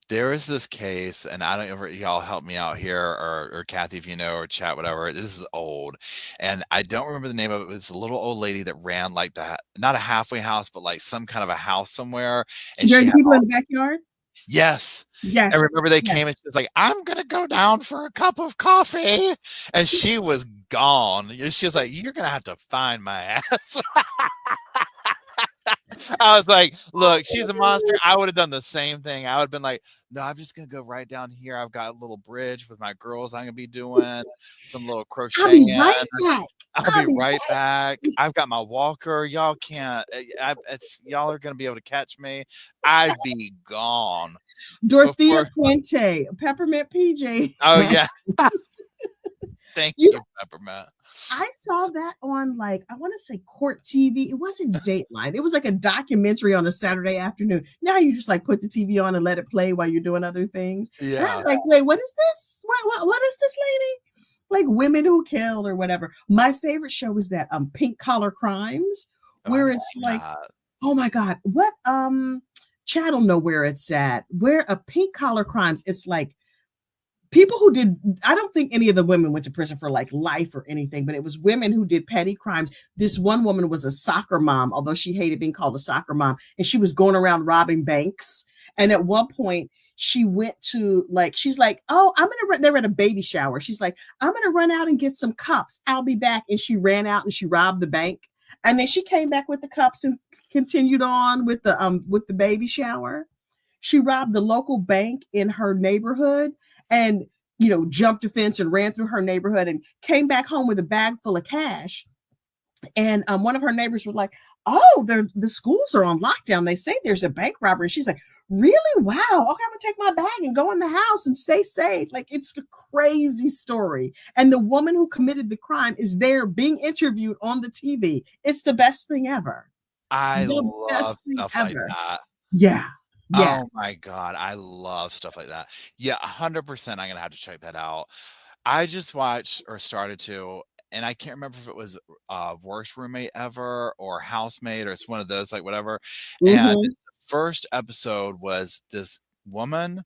There is this case, and I don't ever y'all help me out here, or Kathy, if you know, or chat, whatever. This is old, and I don't remember the name of it. But it's a little old lady that ran like not a halfway house, but like some kind of a house somewhere, and she There's had people in the backyard. yes. And Yes, remember they yes. came and she was like, "I'm gonna go down for a cup of coffee," and she was gone. She was like, "You're gonna have to find my ass." I was like, look, she's a monster. I would have done the same thing. I would have been like, no, I'm just going to go right down here. I've got a little bridge with my girls I'm going to be doing some little I'll be crocheting. right back. I'll I'll be be right right. back. I've got my walker. Y'all can't, y'all are going to be able to catch me. I'd be gone Dorothea before. Puente, Peppermint PJ. Oh, yeah. Thank You you, Peppermint. I saw that on, like, I want to say Court TV. It wasn't Dateline. It was like a documentary on a Saturday afternoon. Now you just like put the TV on and let it play while you're doing other things. And I Yeah. was like, wait, what is this? What is this lady? like women who killed or whatever. My favorite show is that Pink Collar Crimes, Oh, I where haven't it's seen like, that. oh my God, what Chad don't know where it's at. Where a Pink Collar Crimes, it's like people who did, I don't think any of the women went to prison for like life or anything, but it was women who did petty crimes. This one woman was a soccer mom, although she hated being called a soccer mom, and she was going around robbing banks. And at one point she went to like, she's like, oh, they're at a baby shower, she's like, I'm gonna run out and get some cups, I'll be back. And she ran out and she robbed the bank, and then she came back with the cups and continued on with the baby shower. She robbed the local bank in her neighborhood and, jumped a fence and ran through her neighborhood and came back home with a bag full of cash. And one of her neighbors was like, oh, the schools are on lockdown, they say there's a bank robbery. She's like, really? Wow. Okay, I'm gonna take my bag and go in the house and stay safe. Like, it's a crazy story. And the woman who committed the crime is there being interviewed on the TV. It's the best thing ever. I The love best thing stuff like ever. that. Yeah. Yeah. Oh my god, I love stuff like that. Yeah, 100% I'm gonna have to check that out. I just watched or started to, and I can't remember if it was, Worst Roommate Ever or Housemate, or it's one of those, like, whatever, and the Mm-hmm. first episode was this woman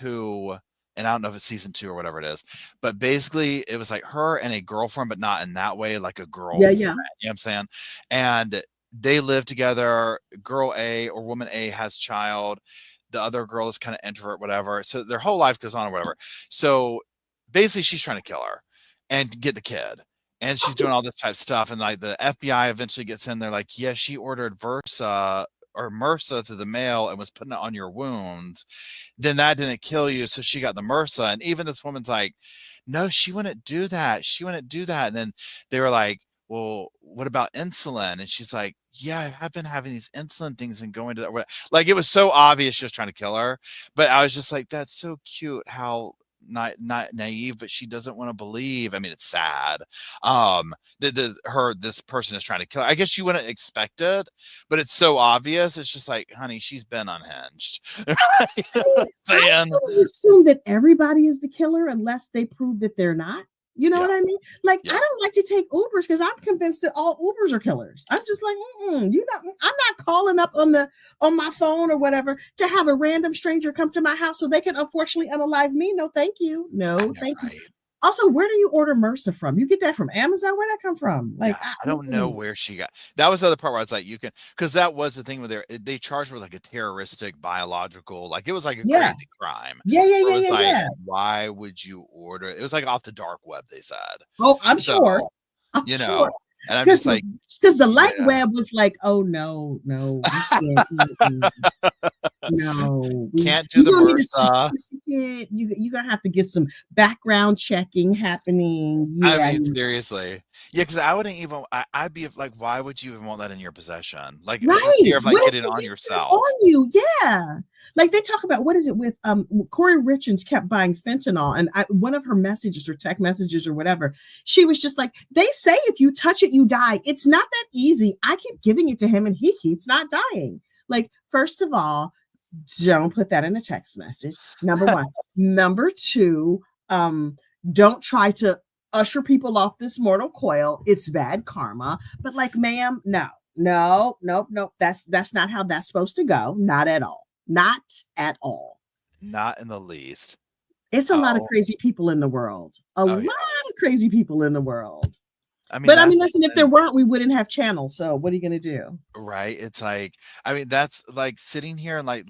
who, and I don't know if it's season 2 or whatever it is, but basically it was like her and a girlfriend, but not in that way, like a Yeah, girlfriend, yeah. you know what I'm saying? And they live together. Girl A or woman A has child. The other girl is kind of introvert, whatever. So their whole life goes on or whatever. So basically she's trying to kill her and get the kid. And she's doing all this type of stuff. And like the FBI eventually gets in there, like, yeah, she ordered Versa or MRSA through the mail and was putting it on your wounds. Then that didn't kill you. So she got the MRSA. And even this woman's like, no, she wouldn't do that. She wouldn't do that. And then they were like, well, what about insulin? And she's like, yeah, I've been having these insulin things and going to that. Like, it was so obvious just trying to kill her. But I was just like, that's so cute how not naive, but she doesn't want to believe. I mean, it's sad. This person is trying to kill her. I guess you wouldn't expect it, but it's so obvious. It's just like, honey, she's been unhinged. You know what I'm I saying? sort of assume that everybody is the killer unless they prove that they're not. You know Yeah, what I mean? Like, I yeah. don't like to take Ubers because I'm convinced that all Ubers are killers. I'm just like, I'm not calling up on my phone or whatever to have a random stranger come to my house so they can unfortunately unalive me. No, thank you. I No, know, thank you. right? Also, where do you order MRSA from? You get that from Amazon? Where'd that come from? Yeah, Like, I don't know where she got. That was the other part where I was like, you can, because that was the thing with they charged her with like a terroristic biological, like it was like a yeah, crazy crime. yeah, yeah, Where it yeah, was yeah, like, yeah. why would you order it? It was like off the dark web, they said. Oh, I'm sure. So, I'm you sure. know, and I'm Because just like, the light yeah. web was like, oh no, no, we can't. No, Can't do you the don't need a MRSA. certificate. You're gonna have to get some background checking happening. I Yeah, mean, seriously. Yeah, because I wouldn't even, I'd be like, why would you even want that in your possession? Like, for right. fear of like What if getting they on just get it yourself. on you? Yeah. Like they talk about what is it with Corey Richards kept buying fentanyl, and one of her messages or tech messages or whatever, she was just like, they say if you touch it, you die. It's not that easy. I keep giving it to him and he keeps not dying. Like, first of all, don't put that in a text message. Number one. Number two, don't try to usher people off this mortal coil. It's bad karma. But like, ma'am, no, no, nope, nope. That's not how that's supposed to go. Not at all. Not at all. Not in the least. It's a lot of Oh, crazy people in the world. A oh lot yeah. of crazy people in the world. I mean, But I that's mean, the listen, if there thing. weren't, we wouldn't have channels. So what are you going to do? Right? It's like, I mean, that's like sitting here and like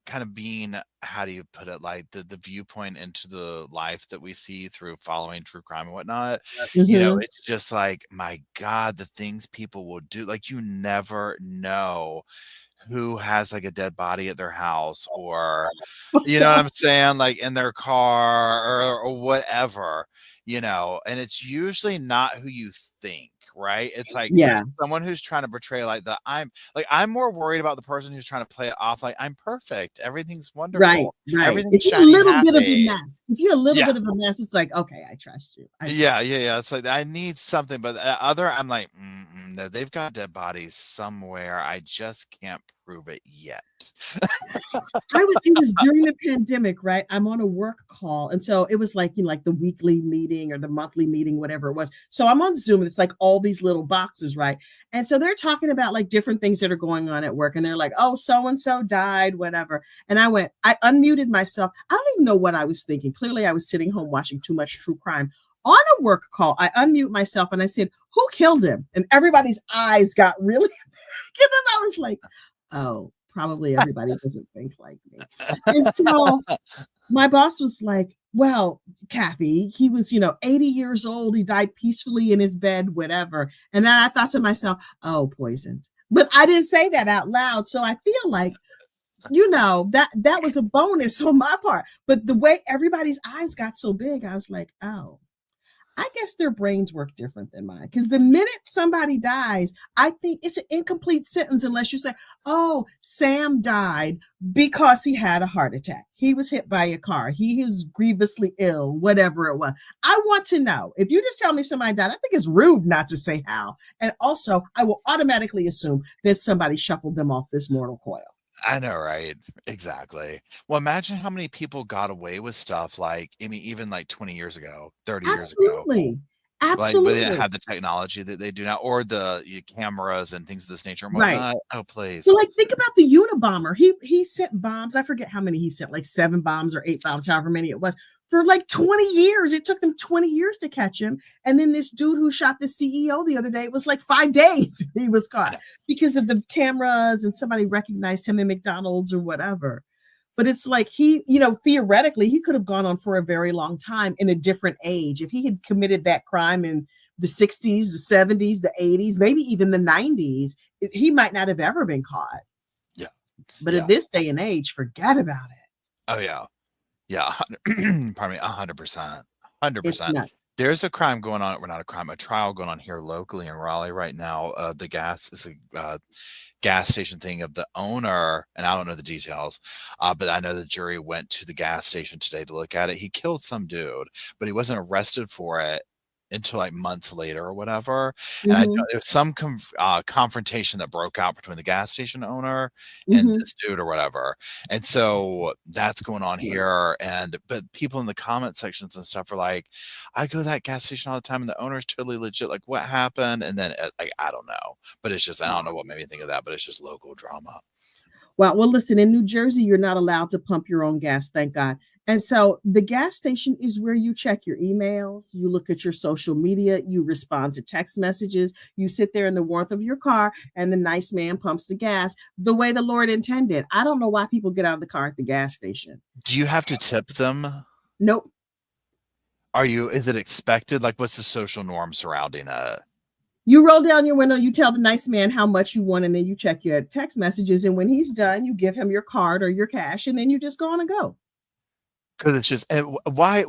kind of being, how do you put it, like the viewpoint into the life that we see through following true crime and whatnot. Mm-hmm. It's just like, my God, the things people will do. Like, you never know who has like a dead body at their house, or you know what I'm saying, like in their car, or whatever, and it's usually not who you think, right? It's like Yeah. someone who's trying to portray like I'm more worried about the person who's trying to play it off like I'm perfect, everything's Right, wonderful, right. everything's If you're a shiny and little bit of a happy. mess, if you're a little Yeah. bit of a mess, it's like, okay, I trust you. I Yeah, trust yeah, yeah. It's like I need something, but other, I'm like, no, they've got dead bodies somewhere. I just can't prove it yet. It was during the pandemic, right? I'm on a work call. And so it was like, like the weekly meeting or the monthly meeting, whatever it was. So I'm on Zoom and it's like all these little boxes, right? And so they're talking about like different things that are going on at work. And they're like, oh, so and so died, whatever. And I unmuted myself. I don't even know what I was thinking. Clearly, I was sitting home watching too much true crime. On a work call, I unmute myself and I said, who killed him? And everybody's eyes got really big. And then I was like, oh, probably everybody doesn't think like me. And so my boss was like, well, Kathy, he was, 80 years old. He died peacefully in his bed, whatever. And then I thought to myself, oh, poisoned. But I didn't say that out loud. So I feel like, that was a bonus on my part. But the way everybody's eyes got so big, I was like, oh, I guess their brains work different than mine. Because the minute somebody dies, I think it's an incomplete sentence unless you say, oh, Sam died because he had a heart attack. He was hit by a car. He was grievously ill, whatever it was. I want to know. If you just tell me somebody died, I think it's rude not to say how. And also, I will automatically assume that somebody shuffled them off this mortal coil. I know, right? Exactly. Well, imagine how many people got away with stuff like, I mean, even like 20 years ago, 30 years ago. Absolutely. Like, but they didn't Absolutely. have the technology that they do now, or the cameras and things of this nature and Right. whatnot. Oh, please. So, like, think about the Unabomber. He sent bombs. I forget how many he sent, like 7 bombs or 8 bombs, however many it was, for like 20 years. It took them 20 years to catch him. And then this dude who shot the CEO the other day, it was like 5 days he was I caught know. because of the cameras and somebody recognized him in McDonald's or whatever. But it's like theoretically, he could have gone on for a very long time in a different age. If he had committed that crime in the 60s, the 70s, the 80s, maybe even the 90s, he might not have ever been caught. Yeah. But in Yeah. this day and age, forget about it. Oh, yeah. Yeah. Pardon me. 100%. It's 100%. nuts. There's a crime going on. Well, not a crime, a trial going on here locally in Raleigh right now. The gas is a gas station thing of the owner, and I don't know the details, but I know the jury went to the gas station today to look at it. He killed some dude, but he wasn't arrested for it until like months later or whatever. And I know Mhm, there's some confrontation that broke out between the gas station owner and mhm. this dude or whatever. And so that's going on Right. here. But people in the comment sections and stuff are like, I go to that gas station all the time and the owner's totally legit. Like, what happened? And then, like, I don't know. But it's just, I don't know what made me think of that, but it's just local drama. Well, listen, in New Jersey, you're not allowed to pump your own gas, thank God. And so the gas station is where you check your emails, you look at your social media, you respond to text messages, you sit there in the warmth of your car, and the nice man pumps the gas the way the Lord intended. I don't know why people get out of the car at the gas station. Do you have to tip them? Nope. Is it expected? Like, what's the social norm surrounding it? You roll down your window, you tell the nice man how much you want, and then you check your text messages. And when he's done, you give him your card or your cash, and then you just go on and go. Because it's just, and why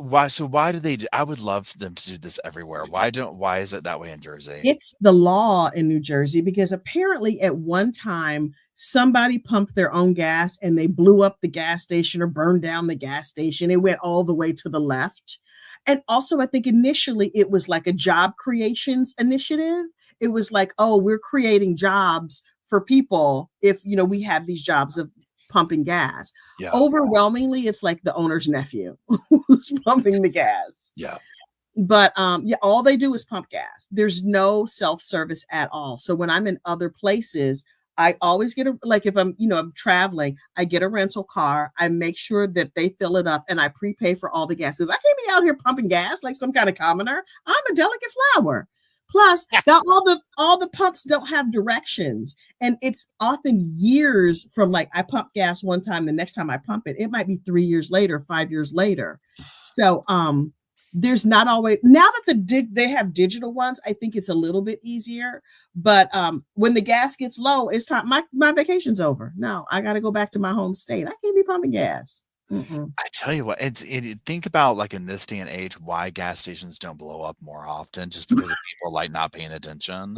do they do, I would love them to do this everywhere. Why is it that way in Jersey? It's the law in New Jersey because apparently at one time somebody pumped their own gas and they blew up the gas station or burned down the gas station. It went all the way to the left. And also, I think initially it was like a job creations initiative. It was like, oh, we're creating jobs for people if, we have these jobs of pumping gas. Yeah, Overwhelmingly, it's like the owner's nephew who's pumping the gas. yeah. But yeah, all they do is pump gas. There's no self-service at all. So when I'm in other places, I always get like if I'm traveling, I get a rental car. I make sure that they fill it up and I prepay for all the gas because I can't be out here pumping gas like some kind of commoner. I'm a delicate flower. Plus, now all the pumps don't have directions, and it's often years from like I pump gas one time, the next time I pump it, it might be 3 years later, 5 years later. So there's not always now that they have digital ones, I think it's a little bit easier. But when the gas gets low, it's time my vacation's over. No, I got to go back to my home state. I can't be pumping gas. Mm-mm. I tell you what, think about, like, in this day and age, why gas stations don't blow up more often just because of people, like, not paying attention.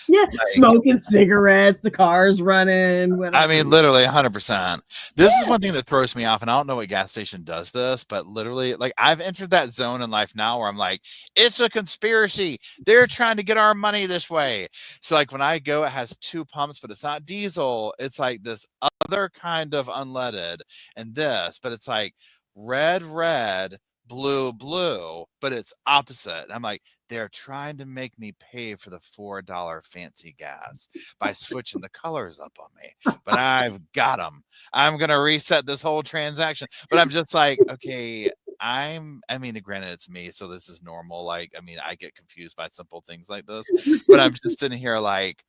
Yeah, Like, smoking cigarettes, the cars running, I whatever. mean, literally 100%. This is Yeah. one thing that throws me off, and I don't know what gas station does this, but literally, like, I've entered that zone in life now where I'm like, "It's a conspiracy. They're trying to get our money this way." So, like, when I go, it has 2 pumps, but it's not diesel. It's like this other kind of unleaded and this, but it's like red, red, blue, blue, but it's opposite. I'm like, "They're trying to make me pay for the $4 fancy gas by switching the colors up on me, but I've got them. I'm gonna reset this whole transaction." But I'm just like, okay, I mean, granted, it's me, so this is normal. Like, I mean, I get confused by simple things like this, but I'm just sitting here like,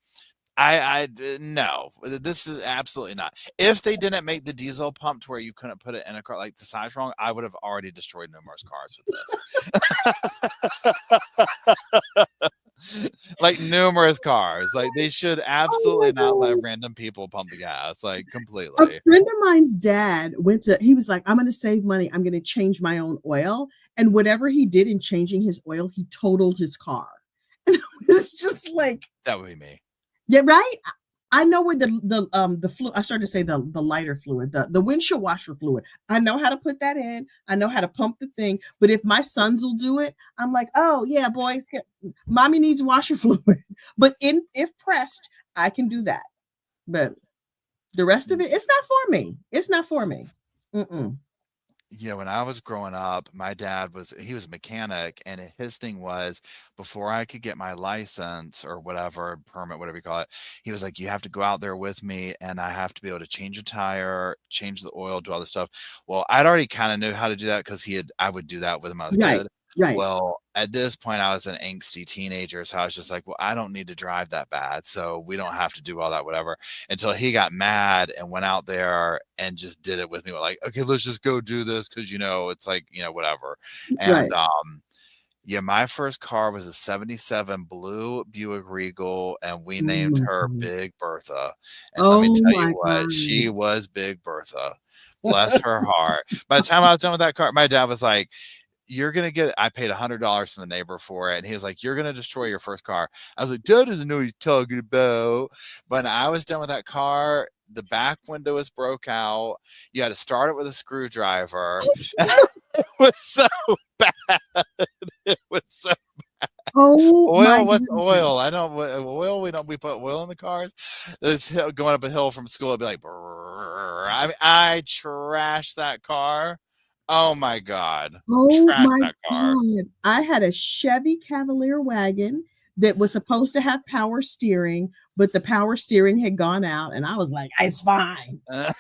no, this is absolutely not. If they didn't make the diesel pump to where you couldn't put it in a car, like the size wrong, I would have already destroyed numerous cars with this. Like numerous cars. Like they should Oh my absolutely not let God. random people pump the gas, like A completely. friend of mine's dad he was like, I'm going to save money. I'm going to change my own oil. And whatever he did in changing his oil, he totaled his car. And it's just like, That would be me. yeah, right. I know where the fluid. I started to say the lighter fluid, the windshield washer fluid. I know how to put that in. I know how to pump the thing. But if my sons will do it, I'm like, oh yeah, boys, mommy needs washer fluid. But if pressed, I can do that. But the rest of it, it's not for me. It's not for me. Mm-mm. Yeah, when I was growing up, my dad he was a mechanic, and his thing was before I could get my license or whatever, permit, whatever you call it, he was like, "You have to go out there with me, and I have to be able to change a tire, change the oil, do all this stuff." Well, I'd already kind of knew how to do that because I would do that with him when I was a Right, kid. right, Well, at this point, I was an angsty teenager, so I was just like, "Well, I don't need to drive that bad, so we don't have to do all that, whatever." Until he got mad and went out there and just did it with me. Like, okay, let's just go do this because it's like whatever. And right. yeah, my first car was a '77 blue Buick Regal, and we Oh named my her God. Big Bertha. And let me Oh tell you my what, she God. was Big Bertha. Bless her heart. By the time I was done with that car, my dad was like, "You're gonna get," I paid $100 from the neighbor for it, and he was like, "You're gonna destroy your first car." I was like, "Dad doesn't know what he's talking about." When I was done with that car, the back window was broke out. You had to start it with a screwdriver. It was so bad. It was so Oh my oil. What's oil? goodness. I don't oil. We put oil in the cars. This hill, going up a hill from school, it'd be like, brrr. I mean, I trashed that car. Oh my god, Oh trash my that car. God. I had a Chevy Cavalier wagon that was supposed to have power steering, but the power steering had gone out, and I was like, it's fine. And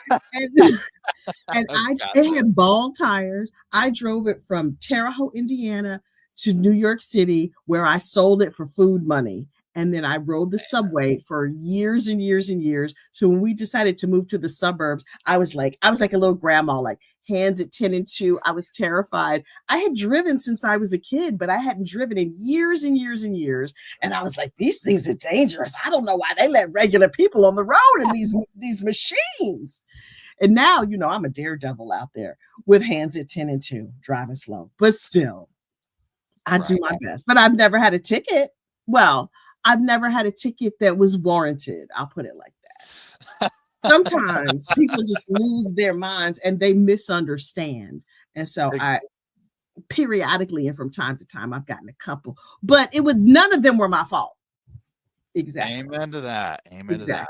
it Gotcha. had ball tires. I drove it from Terre Haute, Indiana to New York City, where I sold it for food money. And then I rode the subway for years and years and years. So when we decided to move to the suburbs, I was like a little grandma, like hands at 10 and 2. I was terrified. I had driven since I was a kid, but I hadn't driven in years and years and years. And I was like, these things are dangerous. I don't know why they let regular people on the road in these machines. And now, I'm a daredevil out there with hands at 10 and 2, driving slow. But still, I do Right. my best. But I've never had a ticket. Well, I've never had a ticket that was warranted. I'll put it like that. Sometimes people just lose their minds and they misunderstand. And so Like, I periodically and from time to time I've gotten a couple, but none of them were my fault. Exactly. amen to that. Amen to that. Exactly.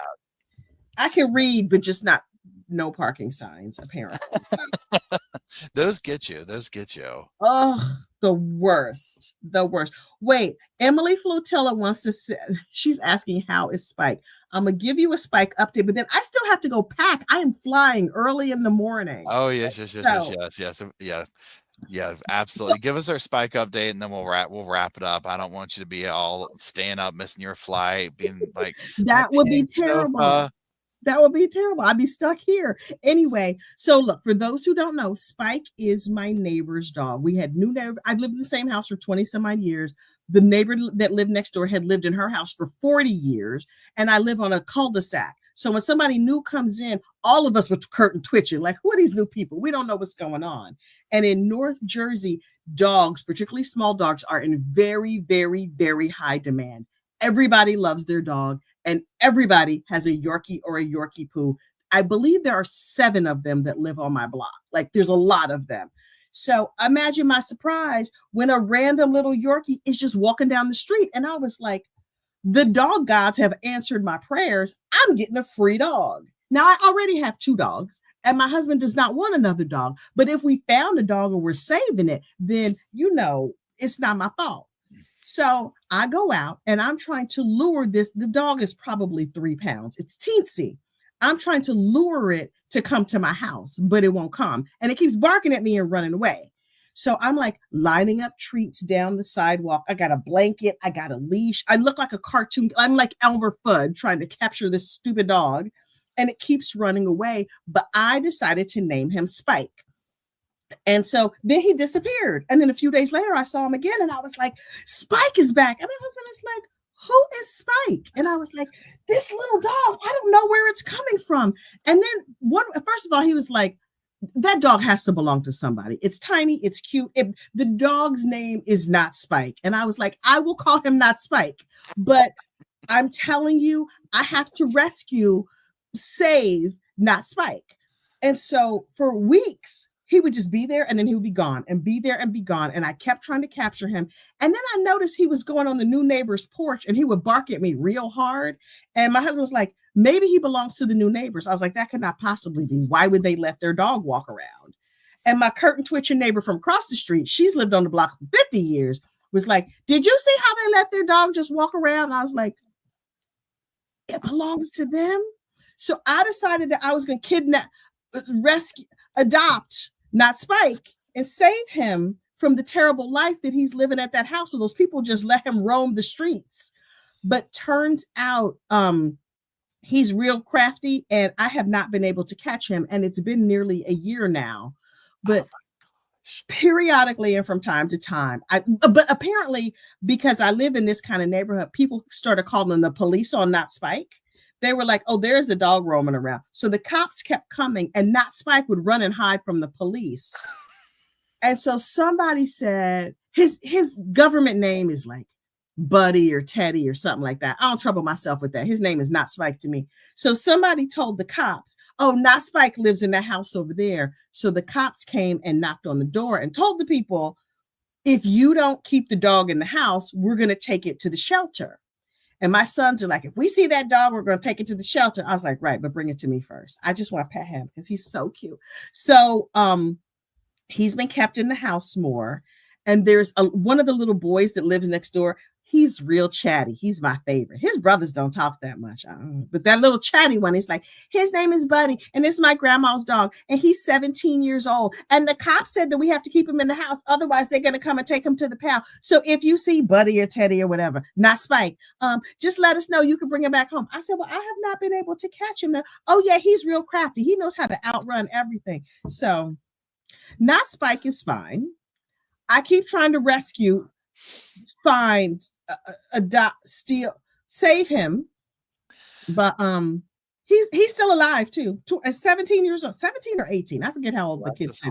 I can read, but just not no parking signs, apparently. So Those get you. Those get you. oh, the worst. The worst. Wait, Emily Flotilla wants to say, she's asking, how is Spike? I'm going to give you a Spike update, but then I still have to go pack. I am flying early in the morning. Oh yes, yes, yes, yes, So, yes, yes, yeah, yeah. so Absolutely. Give us our spike update, and then we'll wrap it up. I don't want you to be all staying up, missing your flight, being like my that would be pink terrible. sofa. That would be terrible. I'd be stuck here. Anyway, so look, for those who don't know, Spike is my neighbor's dog. We had new neighbor. I've lived in the same house for 20 some odd years. The neighbor that lived next door had lived in her house for 40 years, and I live on a cul-de-sac. So when somebody new comes in, all of us were curtain twitching, like, who are these new people? We don't know what's going on. And in North Jersey, dogs, particularly small dogs, are in very, very, very high demand. Everybody loves their dog, and everybody has a Yorkie or a Yorkie poo. I believe there are 7 of them that live on my block. Like, there's a lot of them. So imagine my surprise when a random little Yorkie is just walking down the street. And I was like, the dog gods have answered my prayers. I'm getting a free dog. Now, I already have 2 dogs, and my husband does not want another dog. But if we found a dog and we're saving it, then, it's not my fault. So I go out and I'm trying to lure this. The dog is probably 3 pounds. It's teensy. I'm trying to lure it to come to my house, but it won't come. And it keeps barking at me and running away. So I'm like lining up treats down the sidewalk. I got a blanket. I got a leash. I look like a cartoon. I'm like Elmer Fudd trying to capture this stupid dog. And it keeps running away. But I decided to name him Spike. And so then he disappeared. And then a few days later, I saw him again. And I was like, Spike is back. And my husband is like, who is Spike? And I was like, this little dog. I don't know where it's coming from. And then first of all, he was like, that dog has to belong to somebody. It's tiny. It's cute. The dog's name is not Spike. And I was like, I will call him not Spike. But I'm telling you, I have to save not Spike. And so for weeks, he would just be there and then he would be gone and be there and be gone. And I kept trying to capture him. And then I noticed he was going on the new neighbor's porch and he would bark at me real hard. And my husband was like, maybe he belongs to the new neighbors. I was like, that could not possibly be. Why would they let their dog walk around? And my curtain twitching neighbor from across the street, she's lived on the block for 50 years, was like, did you see how they let their dog just walk around? And I was like, it belongs to them. So I decided that I was going to kidnap, rescue, adopt, not Spike, and save him from the terrible life that he's living at that house where those people just let him roam the streets. But turns out he's real crafty, and I have not been able to catch him. And it's been nearly a year now. But periodically and from time to time, but apparently because I live in this kind of neighborhood, people started calling the police on not Spike. They were like, oh, there's a dog roaming around. So the cops kept coming and not Spike would run and hide from the police. And so somebody said his government name is like Buddy or Teddy or something like that. I don't trouble myself with that. His name is not Spike to me. So somebody told the cops, oh, not Spike lives in that house over there. So the cops came and knocked on the door and told the people, if you don't keep the dog in the house, we're going to take it to the shelter. And my sons are like, if we see that dog, we're going to take it to the shelter. I was like, right, but bring it to me first. I just want to pet him because he's so cute. So he's been kept in the house more. And there's one of the little boys that lives next door. He's real chatty. He's my favorite. His brothers don't talk that much. But that little chatty one is like, his name is Buddy, and it's my grandma's dog, and he's 17 years old. And the cops said that we have to keep him in the house. Otherwise, they're going to come and take him to the pound. So if you see Buddy or Teddy or whatever, not Spike, just let us know. You can bring him back home. I said, well, I have not been able to catch him. Oh, yeah, he's real crafty. He knows how to outrun everything. So not Spike is fine. I keep trying to rescue, find, adopt, steal, save him, but he's still alive too. 17 years old, 17 or 18. I forget how old the kid is.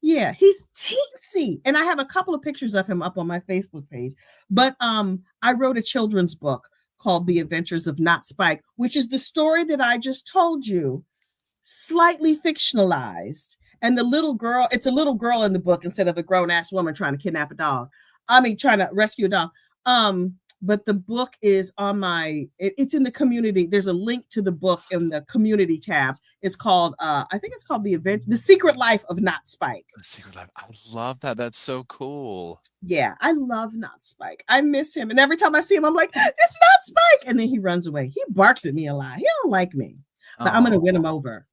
Yeah, he's teensy, and I have a couple of pictures of him up on my Facebook page. But I wrote a children's book called The Adventures of Not Spike, which is the story that I just told you, slightly fictionalized. And the little girl, it's a little girl in the book instead of a grown-ass woman trying to kidnap a dog. Trying to rescue a dog. But the book is on it's in the community. There's a link to the book in the community tabs. It's called, I think it's called The Secret Life of Not Spike. The Secret Life. I love that. That's so cool. Yeah, I love Not Spike. I miss him. And every time I see him, I'm like, it's Not Spike. And then he runs away. He barks at me a lot. He don't like me. But I'm going to win him over.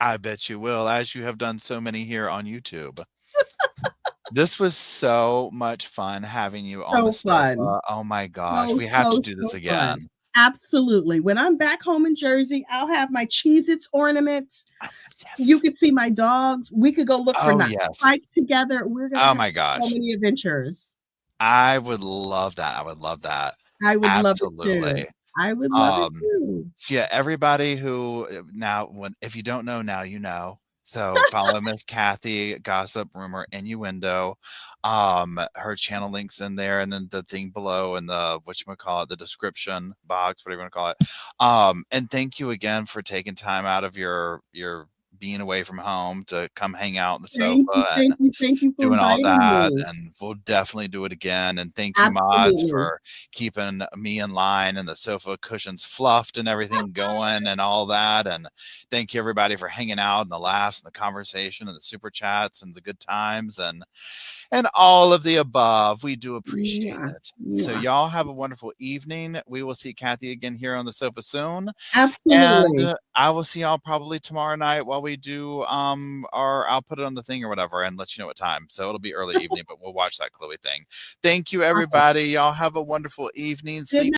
I bet you will, as you have done so many here on YouTube. This was so much fun having you on the sofa. Oh my gosh, we have to do this again. Fun. Absolutely. When I'm back home in Jersey, I'll have my Cheez-Its ornament. Yes. You could see my dogs. We could go look for Spike together. We're gonna have so many adventures. I would love that. I would love that. I would love it too. I would love it Um, too. so yeah, everybody who now, when if you don't know now, you know. So follow Miss Kathy, Gossip, Rumor, Innuendo. Her channel links in there, and then the thing below, and the whatchamacallit, the description box, whatever you want to call it. And thank you again for taking time out of your being away from home to come hang out on the Thank sofa you, and thank you, thank you for doing all inviting that, me. and we'll definitely do it again. And thank you, mods, Absolutely. for keeping me in line and the sofa cushions fluffed and everything going and all that. And thank you, everybody, for hanging out and the laughs and the conversation and the super chats and the good times and all of the above. We do appreciate Mwah, it. So mwah. y'all have a wonderful evening. We will see Kathy again here on the sofa soon. And Absolutely. I will see y'all probably tomorrow night while we do or I'll put it on the thing or whatever and let you know what time. So it'll be early evening, but we'll watch that Chloe thing. Thank you, Awesome. everybody. Y'all have a wonderful evening. Good Sleep